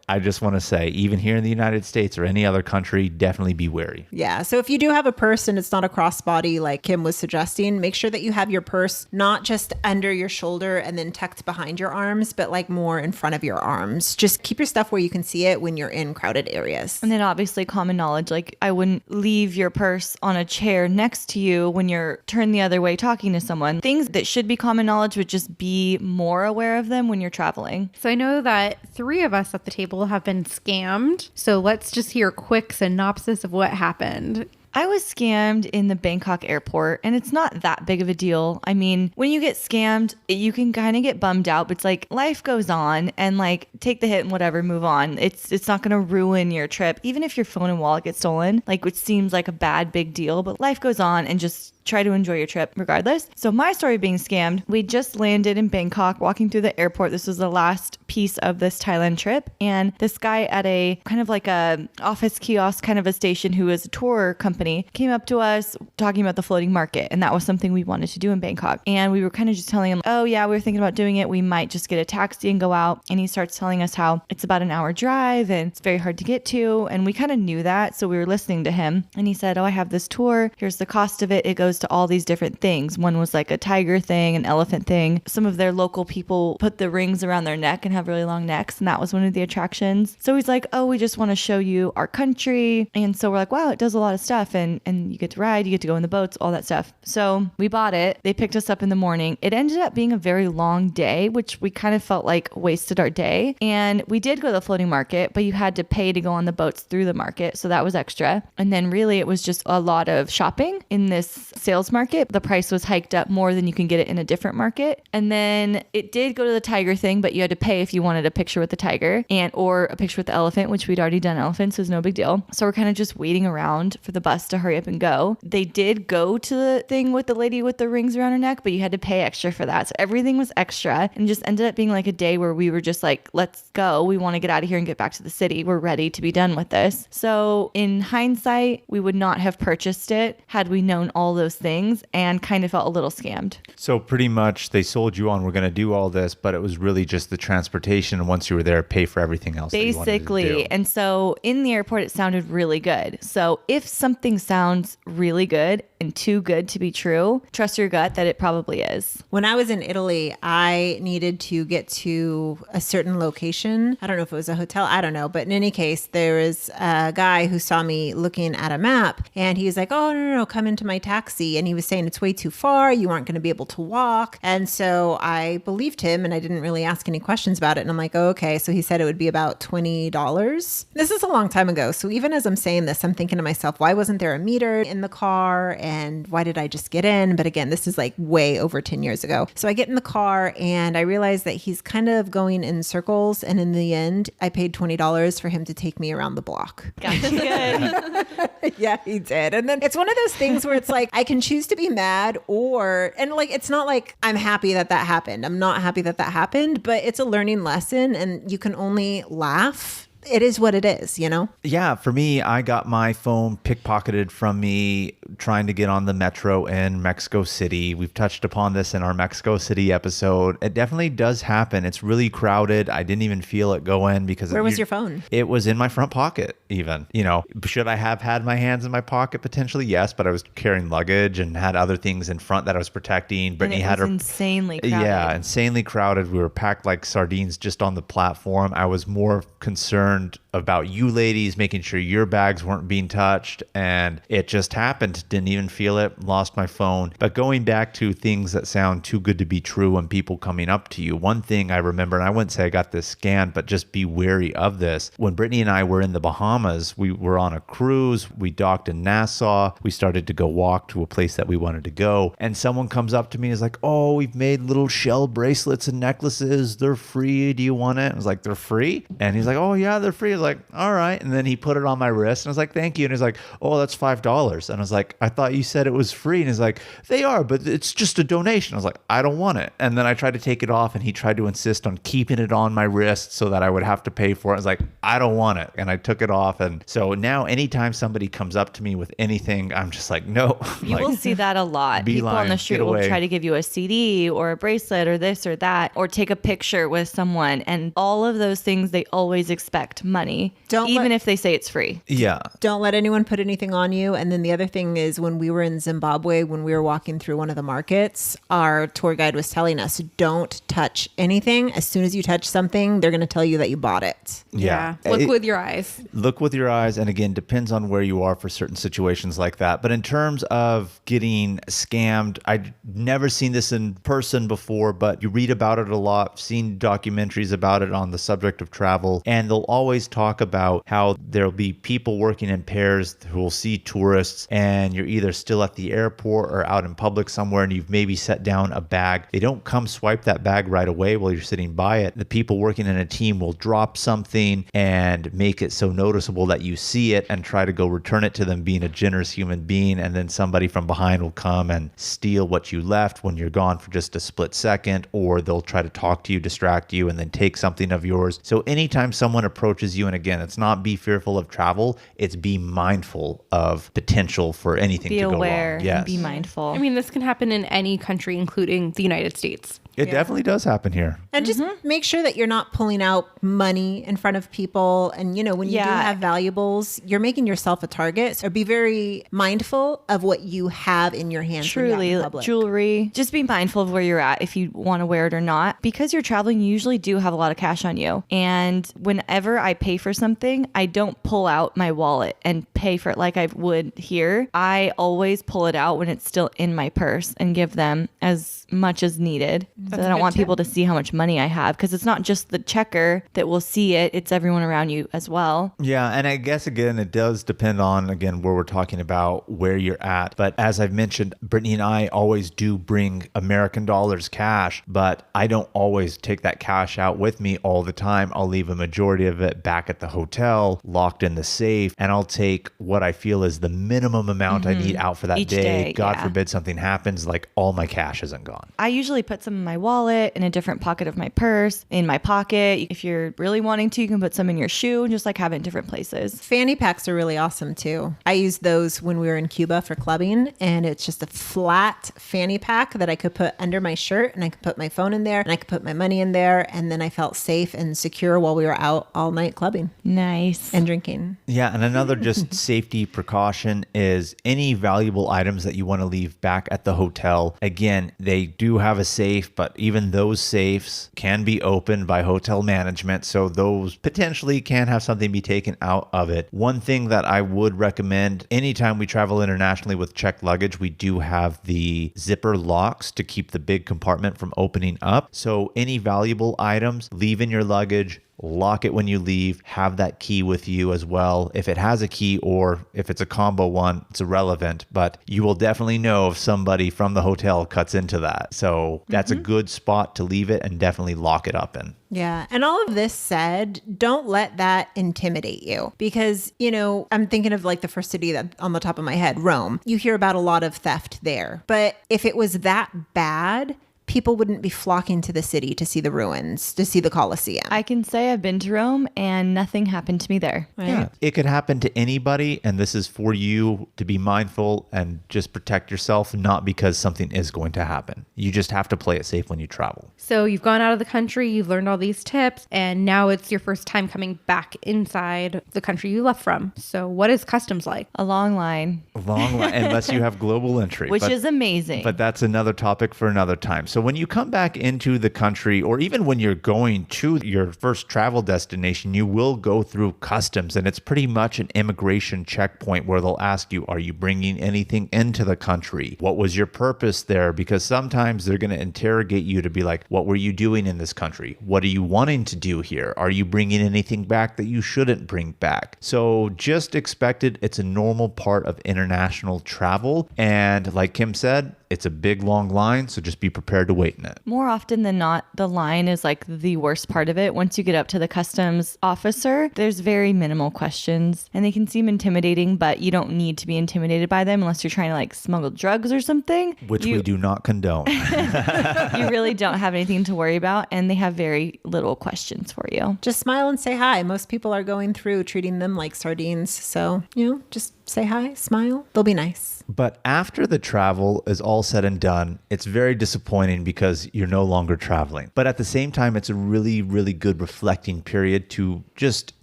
Speaker 4: I just want to say, even here in the United States or any other country, definitely be wary.
Speaker 2: Yeah. So if you do have a purse and it's not a crossbody like Kim was suggesting, make sure that you have your purse not just under your shoulder and then tucked behind your arms, but like more in front of your arms. Just keep your stuff where you can see it when you're in crowded areas.
Speaker 3: And then obviously common knowledge, like I wouldn't leave your purse on a chair next to you when you're turned the other way talking to someone. Things that should be common knowledge, but just be more aware of them when you're traveling.
Speaker 1: So I know that 3 of us at the table have been scammed. So let's just hear a quick synopsis of what happened.
Speaker 3: I was scammed in the Bangkok airport, and it's not that big of a deal. I mean, when you get scammed, you can kind of get bummed out, but it's like life goes on and like take the hit and whatever, move on. It's not going to ruin your trip. Even if your phone and wallet get stolen, like which seems like a big deal, but life goes on and just try to enjoy your trip regardless. So my story being scammed, we just landed in Bangkok, walking through the airport. This was the last piece of this Thailand trip. And this guy at a kind of like a office kiosk kind of a station who is a tour company came up to us talking about the floating market. And that was something we wanted to do in Bangkok. And we were kind of just telling him, oh yeah, we were thinking about doing it. We might just get a taxi and go out. And he starts telling us how it's about an hour drive and it's very hard to get to. And we kind of knew that. So we were listening to him. And he said, oh, I have this tour. Here's the cost of it. It goes to all these different things. One was like a tiger thing, an elephant thing. Some of their local people put the rings around their neck and have really long necks. And that was one of the attractions. So he's like, oh, we just want to show you our country. And so we're like, wow, it does a lot of stuff. And you get to ride, you get to go in the boats, all that stuff. So we bought it. They picked us up in the morning. It ended up being a very long day, which we kind of felt like wasted our day. And we did go to the floating market, but you had to pay to go on the boats through the market. So that was extra. And then really it was just a lot of shopping in this sales market. The price was hiked up more than you can get it in a different market. And then it did go to the tiger thing, but you had to pay if you wanted a picture with the tiger or a picture with the elephant, which we'd already done elephants, so it was no big deal. So we're kind of just waiting around for the bus to hurry up and go. They did go to the thing with the lady with the rings around her neck, but you had to pay extra for that. So everything was extra and just ended up being like a day where we were just like, let's go. We want to get out of here and get back to the city. We're ready to be done with this. So in hindsight, we would not have purchased it had we known all those things, and kind of felt a little scammed.
Speaker 4: So pretty much they sold you on, we're going to do all this, but it was really just the transportation. And once you were there, pay for everything else.
Speaker 3: Basically. And so in the airport, it sounded really good. So if something sounds really good and too good to be true, trust your gut that it probably is.
Speaker 2: When I was in Italy, I needed to get to a certain location. I don't know if it was a hotel. I don't know. But in any case, there was a guy who saw me looking at a map and he was like, oh, no, come into my taxi. And he was saying it's way too far. You aren't going to be able to walk. And so I believed him and I didn't really ask any questions about it. And I'm like, oh, okay. So he said it would be about $20. This is a long time ago. So even as I'm saying this, I'm thinking to myself, why wasn't there a meter in the car? And why did I just get in? But again, this is like way over 10 years ago. So I get in the car and I realize that he's kind of going in circles. And in the end, I paid $20 for him to take me around the block.
Speaker 3: Gotcha. Good.
Speaker 2: Yeah, he did. And then it's one of those things where it's like, I can choose to be mad and like, it's not like I'm happy that that happened. I'm not happy that that happened, but it's a learning lesson and you can only laugh it is what it is, you know?
Speaker 4: Yeah, for me, I got my phone pickpocketed from me trying to get on the metro in Mexico City. We've touched upon this in our Mexico City episode. It definitely does happen. It's really crowded. I didn't even feel it go in because
Speaker 2: Where was your phone?
Speaker 4: It was in my front pocket even. You know, should I have had my hands in my pocket potentially? Yes, but I was carrying luggage and had other things in front that I was protecting. Brittany
Speaker 3: and it
Speaker 4: had
Speaker 3: was
Speaker 4: her
Speaker 3: insanely crowded.
Speaker 4: Yeah, insanely crowded. We were packed like sardines just on the platform. I was more concerned about you ladies, making sure your bags weren't being touched. And it just happened. Didn't even feel it. Lost my phone. But going back to things that sound too good to be true and people coming up to you, one thing I remember, and I wouldn't say I got this scanned, but just be wary of this. When Brittany and I were in the Bahamas, we were on a cruise. We docked in Nassau. We started to go walk to a place that we wanted to go. And someone comes up to me and is like, oh, we've made little shell bracelets and necklaces. They're free. Do you want it? I was like, they're free? And he's like, oh, yeah, they're free. I was like, all right. And then he put it on my wrist and I was like, thank you. And he's like, oh, that's $5. And I was like, I thought you said it was free. And he's like, they are, but it's just a donation. I was like, I don't want it. And then I tried to take it off and he tried to insist on keeping it on my wrist so that I would have to pay for it. I was like, I don't want it. And I took it off. And so now anytime somebody comes up to me with anything, I'm just like, no.
Speaker 3: You will see that a lot. People on the street will try to give you a CD or a bracelet or this or that, or take a picture with someone. And all of those things, they always expect money, even if they say it's free.
Speaker 4: Yeah.
Speaker 2: Don't let anyone put anything on you. And then the other thing is when we were in Zimbabwe, when we were walking through one of the markets, our tour guide was telling us, don't touch anything. As soon as you touch something, they're going to tell you that you bought it.
Speaker 4: Yeah.
Speaker 1: Look with your eyes.
Speaker 4: Look with your eyes. And again, depends on where you are for certain situations like that. But in terms of getting scammed, I'd never seen this in person before, but you read about it a lot, seen documentaries about it on the subject of travel. And they'll always talk about how there'll be people working in pairs who will see tourists and you're either still at the airport or out in public somewhere and you've maybe set down a bag. They don't come swipe that bag right away while you're sitting by it. The people working in a team will drop something and make it so noticeable that you see it and try to go return it to them, being a generous human being. And then somebody from behind will come and steal what you left when you're gone for just a split second, or they'll try to talk to you, distract you, and then take something of yours. So anytime someone approaches you, and again, it's not be fearful of travel, it's be mindful of potential for anything to go wrong.
Speaker 3: Be aware
Speaker 4: Yes.
Speaker 3: and be mindful.
Speaker 1: I mean, this can happen in any country, including the United States.
Speaker 4: It definitely does happen here.
Speaker 2: And just make sure that you're not pulling out money in front of people. And, you know, when you do have valuables, you're making yourself a target. So be very mindful of what you have in your hands.
Speaker 3: Truly, jewelry. Just be mindful of where you're at if you want to wear it or not. Because you're traveling, you usually do have a lot of cash on you. And whenever I pay for something, I don't pull out my wallet and pay for it like I would here. I always pull it out when it's still in my purse and give them as much as needed. So I don't want people to see how much money I have, because it's not just the checker that will see it. It's everyone around you as well.
Speaker 4: Yeah. And I guess, again, it does depend on, again, where we're talking about where you're at. But as I've mentioned, Brittany and I always do bring American dollars cash, but I don't always take that cash out with me all the time. I'll leave a majority of it back at the hotel, locked in the safe, and I'll take what I feel is the minimum amount I need out for that
Speaker 3: Each
Speaker 4: day.
Speaker 3: day,
Speaker 4: God forbid something happens, like all my cash isn't gone.
Speaker 3: I usually put some in my wallet, in a different pocket of my purse, in my pocket. If you're really wanting to, you can put some in your shoe and just like have it in different places.
Speaker 2: Fanny packs are really awesome too. I used those when we were in Cuba for clubbing, and it's just a flat fanny pack that I could put under my shirt, and I could put my phone in there, and I could put my money in there, and then I felt safe and secure while we were out all night clubbing.
Speaker 3: Nice.
Speaker 2: And drinking.
Speaker 4: Yeah, and another just safety precaution is any valuable items that you want to leave back at the hotel. Again, they do have a safe, but even those safes can be opened by hotel management, so those potentially can have something be taken out of it. One thing that I would recommend anytime we travel internationally with checked luggage, we do have the zipper locks to keep the big compartment from opening up. So any valuable items, leave in your luggage, lock it when you leave, have that key with you as well. If it has a key or if it's a combo one, it's irrelevant, but you will definitely know if somebody from the hotel cuts into that. So that's a good spot to leave it and definitely lock it up in.
Speaker 2: Yeah. And all of this said, don't let that intimidate you, because, you know, I'm thinking of like the first city that on the top of my head, Rome. You hear about a lot of theft there, but if it was that bad, people wouldn't be flocking to the city to see the ruins, to see the Colosseum.
Speaker 3: I can say I've been to Rome and nothing happened to me there.
Speaker 2: Right?
Speaker 4: Yeah, it could happen to anybody, and this is for you to be mindful and just protect yourself, not because something is going to happen. You just have to play it safe when you travel.
Speaker 1: So you've gone out of the country, you've learned all these tips, and now it's your first time coming back inside the country you left from. So what is customs like?
Speaker 3: A long line,
Speaker 4: Long line, unless you have global entry.
Speaker 3: which is amazing.
Speaker 4: But that's another topic for another time. So when you come back into the country, or even when you're going to your first travel destination, you will go through customs, and it's pretty much an immigration checkpoint where they'll ask you, are you bringing anything into the country? What was your purpose there? Because sometimes they're going to interrogate you to be like, what were you doing in this country? What are you wanting to do here? Are you bringing anything back that you shouldn't bring back? So just expect it. It's a normal part of international travel. And like Kim said, it's a big, long line, so just be prepared to wait in it.
Speaker 3: More often than not, the line is like the worst part of it. Once you get up to the customs officer, there's very minimal questions and they can seem intimidating, but you don't need to be intimidated by them unless you're trying to like smuggle drugs or something.
Speaker 4: Which we do not condone.
Speaker 3: You really don't have anything to worry about, and they have very little questions for you.
Speaker 2: Just smile and say hi. Most people are going through treating them like sardines. So, just say hi, smile. They'll be nice.
Speaker 4: But after the travel is all said and done, it's very disappointing because you're no longer traveling. But at the same time, it's a really, really good reflecting period to just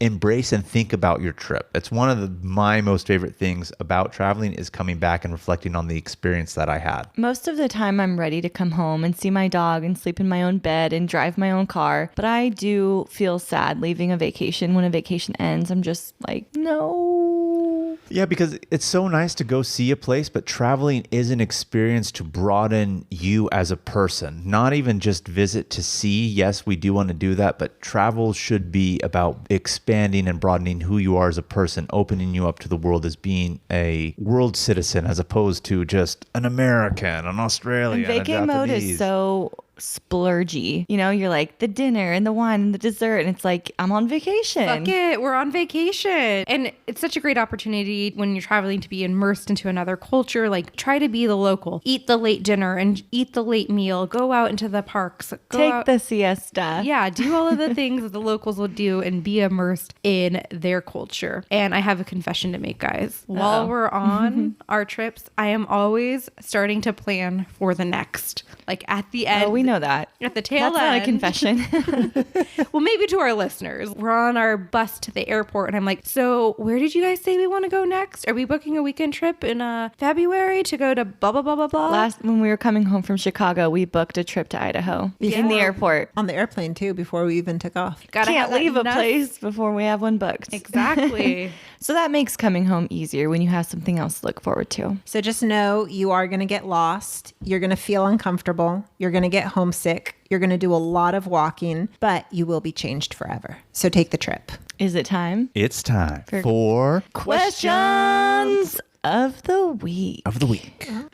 Speaker 4: embrace and think about your trip. It's one of my most favorite things about traveling is coming back and reflecting on the experience that I had.
Speaker 3: Most of the time I'm ready to come home and see my dog and sleep in my own bed and drive my own car. But I do feel sad leaving a vacation. When a vacation ends, I'm just like, no.
Speaker 4: Yeah, because it's so nice to go see a place, but traveling is an experience to broaden you as a person, not even just visit to see. Yes, we do want to do that, but travel should be about expanding and broadening who you are as a person, opening you up to the world as being a world citizen as opposed to just an American, an Australian,
Speaker 3: And vacay mode is so splurgy. You're like the dinner and the wine and the dessert, and it's like, I'm on vacation.
Speaker 1: Fuck it, we're on vacation. And it's such a great opportunity when you're traveling to be immersed into another culture. Like, try to be the local. Eat the late dinner and eat the late meal. Go out into the parks.
Speaker 3: Take the siesta.
Speaker 1: Yeah, do all of the things that the locals will do and be immersed in their culture. And I have a confession to make, guys. While we're on our trips, I am always starting to plan for the next. Like at the end.
Speaker 3: Oh, we know that.
Speaker 1: At the tail
Speaker 3: That's
Speaker 1: end.
Speaker 3: not a confession.
Speaker 1: Well, maybe to our listeners. We're on our bus to the airport and I'm like, so where did you guys say we want to go next? Are we booking a weekend trip in February to go to blah, blah, blah, blah, blah?
Speaker 3: When we were coming home from Chicago, we booked a trip to Idaho in the airport.
Speaker 2: On the airplane too, before we even took off.
Speaker 3: Can't leave a place before we have one booked.
Speaker 1: Exactly.
Speaker 3: So that makes coming home easier when you have something else to look forward to.
Speaker 2: So just know you are going to get lost. You're going to feel uncomfortable. You're going to get homesick. You're going to do a lot of walking, but you will be changed forever. So take the trip.
Speaker 3: Is it time?
Speaker 4: It's time for
Speaker 3: Questions of the week.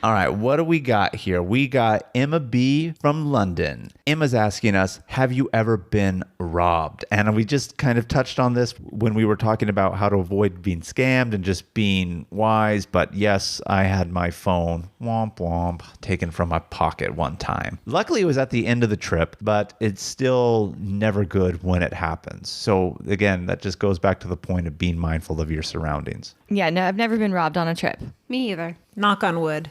Speaker 4: All right, what do we got here? We got Emma B from London. Emma's asking us, have you ever been robbed? And we just kind of touched on this when we were talking about how to avoid being scammed and just being wise. But yes, I had my phone, womp womp, taken from my pocket one time. Luckily, it was at the end of the trip, but it's still never good when it happens. So again, that just goes back to the point of being mindful of your surroundings.
Speaker 3: Yeah, no, I've never been robbed on a trip.
Speaker 1: Me either.
Speaker 2: Knock on wood.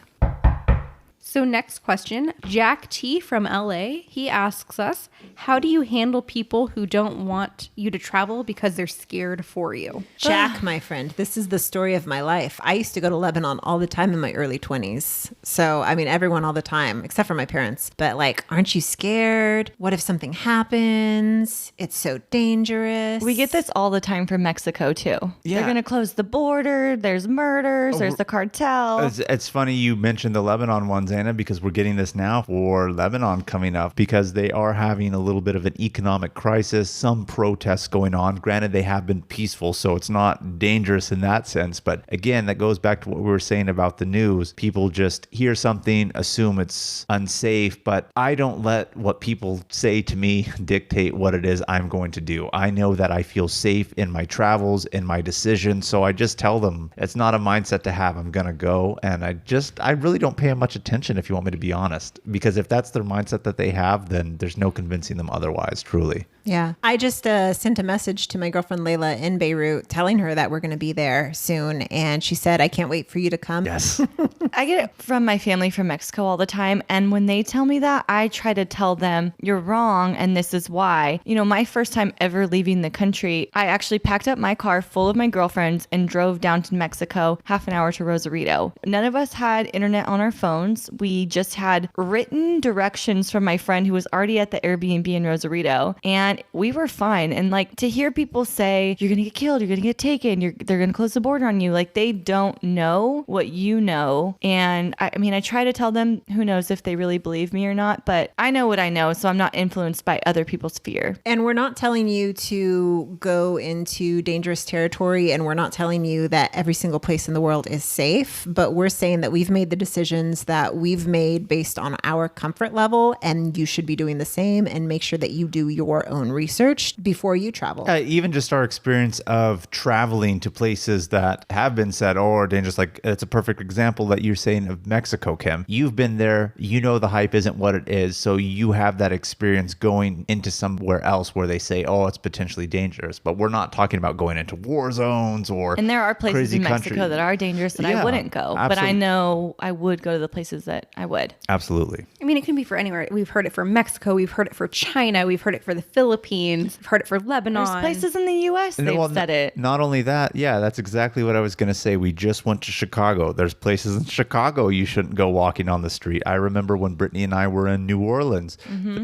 Speaker 1: So next question, Jack T from LA, he asks us, how do you handle people who don't want you to travel because they're scared for you?
Speaker 2: Jack, my friend, this is the story of my life. I used to go to Lebanon all the time in my early 20s. So, I mean, everyone all the time, except for my parents. But like, aren't you scared? What if something happens? It's so dangerous.
Speaker 3: We get this all the time from Mexico, too.
Speaker 4: Yeah.
Speaker 3: They're going to close the border. There's murders. There's the cartel.
Speaker 4: It's funny you mentioned the Lebanon ones, Anna, because we're getting this now for Lebanon coming up because they are having a little bit of an economic crisis, some protests going on. Granted, they have been peaceful, so it's not dangerous in that sense. But again, that goes back to what we were saying about the news. People just hear something, assume it's unsafe, but I don't let what people say to me dictate what it is I'm going to do. I know that I feel safe in my travels, in my decisions, so I just tell them it's not a mindset to have. I'm going to go, and I really don't pay much attention attention, if you want me to be honest. Because if that's their mindset that they have, then there's no convincing them otherwise, truly.
Speaker 2: Yeah. I just sent a message to my girlfriend Layla in Beirut telling her that we're going to be there soon. And she said, I can't wait for you to come.
Speaker 4: Yes.
Speaker 3: I get it from my family from Mexico all the time. And when they tell me that, I try to tell them, you're wrong. And this is why. You know, my first time ever leaving the country, I actually packed up my car full of my girlfriends and drove down to Mexico, half an hour to Rosarito. None of us had internet on our phones. We just had written directions from my friend who was already at the Airbnb in Rosarito. And we were fine. And like to hear people say, you're going to get killed, you're going to get taken, they're going to close the border on you. Like they don't know what you know. And I mean, I try to tell them, who knows if they really believe me or not, but I know what I know. So I'm not influenced by other people's fear.
Speaker 2: And we're not telling you to go into dangerous territory, and we're not telling you that every single place in the world is safe, but we're saying that we've made the decisions that we've made based on our comfort level, and you should be doing the same, and make sure that you do your own research before you travel.
Speaker 4: Even just our experience of traveling to places that have been said, oh, are dangerous. Like it's a perfect example that you're saying of Mexico, Kim. You've been there, you know the hype isn't what it is, so you have that experience going into somewhere else where they say, oh, it's potentially dangerous. But we're not talking about going into war zones or
Speaker 3: And there are places
Speaker 4: crazy
Speaker 3: in Mexico
Speaker 4: country.
Speaker 3: that are dangerous that
Speaker 4: Yeah,
Speaker 3: I wouldn't go. But I
Speaker 4: absolutely.
Speaker 3: know I would go to the places that I would.
Speaker 4: Absolutely.
Speaker 1: I mean, it can be for anywhere. We've heard it for Mexico. We've heard it for China. We've heard it for the Philippines. We've heard it for Lebanon.
Speaker 3: There's places in the U.S. they've said it.
Speaker 4: Not only that, yeah, that's exactly what I was going to say. We just went to Chicago. There's places in Chicago you shouldn't go walking on the street. I remember when Brittany and I were in New Orleans,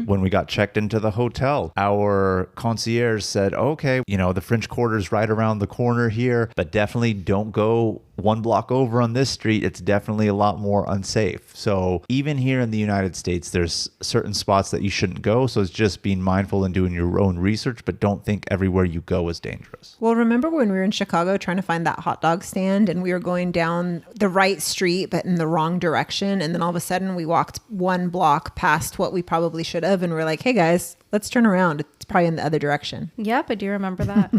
Speaker 4: when we got checked into the hotel, our concierge said, okay, you know, the French Quarter's right around the corner here, but definitely don't go one block over on this street. It's definitely a lot more unsafe. So even here in the United States, there's certain spots that you shouldn't go. So it's just being mindful and doing your own research, but don't think everywhere you go is dangerous.
Speaker 2: Well, remember when we were in Chicago trying to find that hot dog stand, and we were going down the right street, but in the wrong direction. And then all of a sudden we walked one block past what we probably should have. And we're like, hey guys, let's turn around. It's probably in the other direction.
Speaker 1: Yep, I do remember that.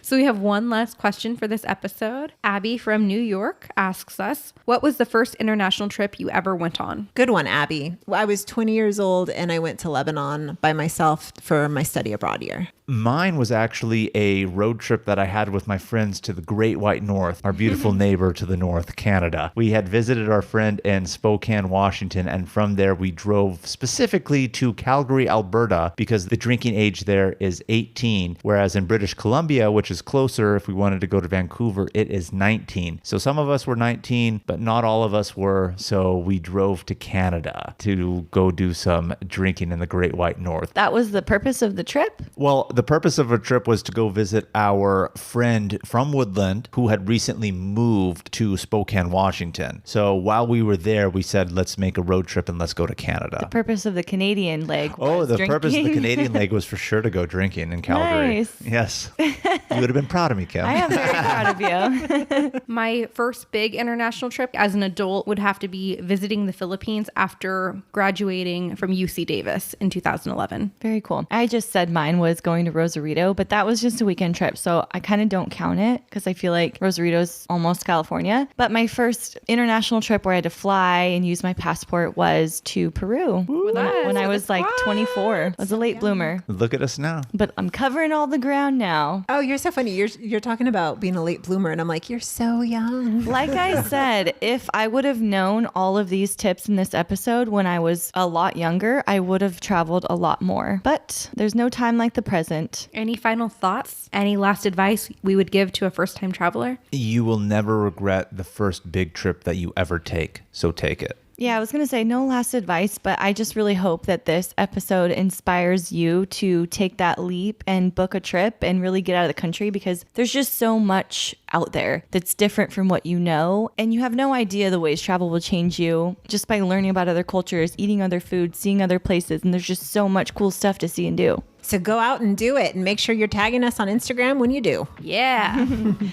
Speaker 1: So we have one last question for this episode. Abby from New York asks us, what was the first international trip you ever went on?
Speaker 2: Good one, Abby. I was 20 years old and I went to Lebanon by myself for my study abroad year.
Speaker 4: Mine was actually a road trip that I had with my friends to the Great White North, our beautiful neighbor to the north, Canada. We had visited our friend in Spokane, Washington, and from there we drove specifically to Calgary, Alberta, because the drinking age there is 18, whereas in British Columbia, which is closer, if we wanted to go to Vancouver, it is 19. So some of us were 19, but not all of us were, so we drove to Canada to go do some drinking in the Great White North.
Speaker 3: That was the purpose of the trip?
Speaker 4: Well, the purpose of a trip was to go visit our friend from Woodland who had recently moved to Spokane, Washington. So while we were there, we said, let's make a road trip and let's go to Canada.
Speaker 3: The purpose of the Canadian leg
Speaker 4: Oh,
Speaker 3: was
Speaker 4: the
Speaker 3: drinking.
Speaker 4: purpose of the Canadian leg was for sure to go drinking in Calgary.
Speaker 3: Nice.
Speaker 4: Yes. You would have been proud of me, Kim.
Speaker 3: I am very proud of you.
Speaker 1: My first big international trip as an adult would have to be visiting the Philippines after graduating from UC Davis in 2011.
Speaker 3: Very cool. I just said mine was going to Rosarito, but that was just a weekend trip. So I kind of don't count it because I feel like Rosarito's almost California. But my first international trip where I had to fly and use my passport was to Peru when I was like 24. I was a late bloomer,
Speaker 4: Look at us now.
Speaker 3: but I'm covering all the ground now.
Speaker 2: Oh, you're so funny. You're talking about being a late bloomer, and I'm like, you're so young.
Speaker 3: Like I said, if I would have known all of these tips in this episode when I was a lot younger, I would have traveled a lot more. But there's no time like the present.
Speaker 1: Any final thoughts? Any last advice we would give to a first-time traveler?
Speaker 4: You will never regret the first big trip that you ever take, so take it.
Speaker 3: Yeah, I was going to say no last advice, but I just really hope that this episode inspires you to take that leap and book a trip and really get out of the country, because there's just so much out there that's different from what you know. And you have no idea the ways travel will change you just by learning about other cultures, eating other foods, seeing other places. And there's just so much cool stuff to see and do.
Speaker 2: So go out and do it and make sure you're tagging us on Instagram when you do.
Speaker 1: Yeah.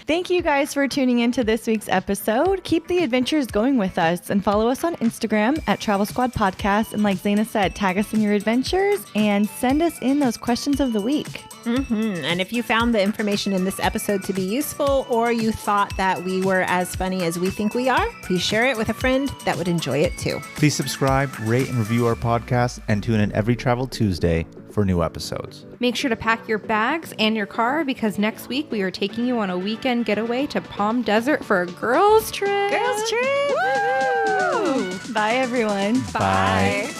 Speaker 3: Thank you guys for tuning into this week's episode. Keep the adventures going with us and follow us on Instagram at Travel Squad Podcast. And like Zaina said, tag us in your adventures and send us in those questions of the week.
Speaker 2: And if you found the information in this episode to be useful, or you thought that we were as funny as we think we are, please share it with a friend that would enjoy it too.
Speaker 4: Please subscribe, rate, and review our podcast, and tune in every Travel Tuesday for new episodes.
Speaker 1: Make sure to pack your bags and your car because next week we are taking you on a weekend getaway to Palm Desert for a girls trip.
Speaker 2: Girls trip!
Speaker 3: Bye, everyone.
Speaker 1: Bye.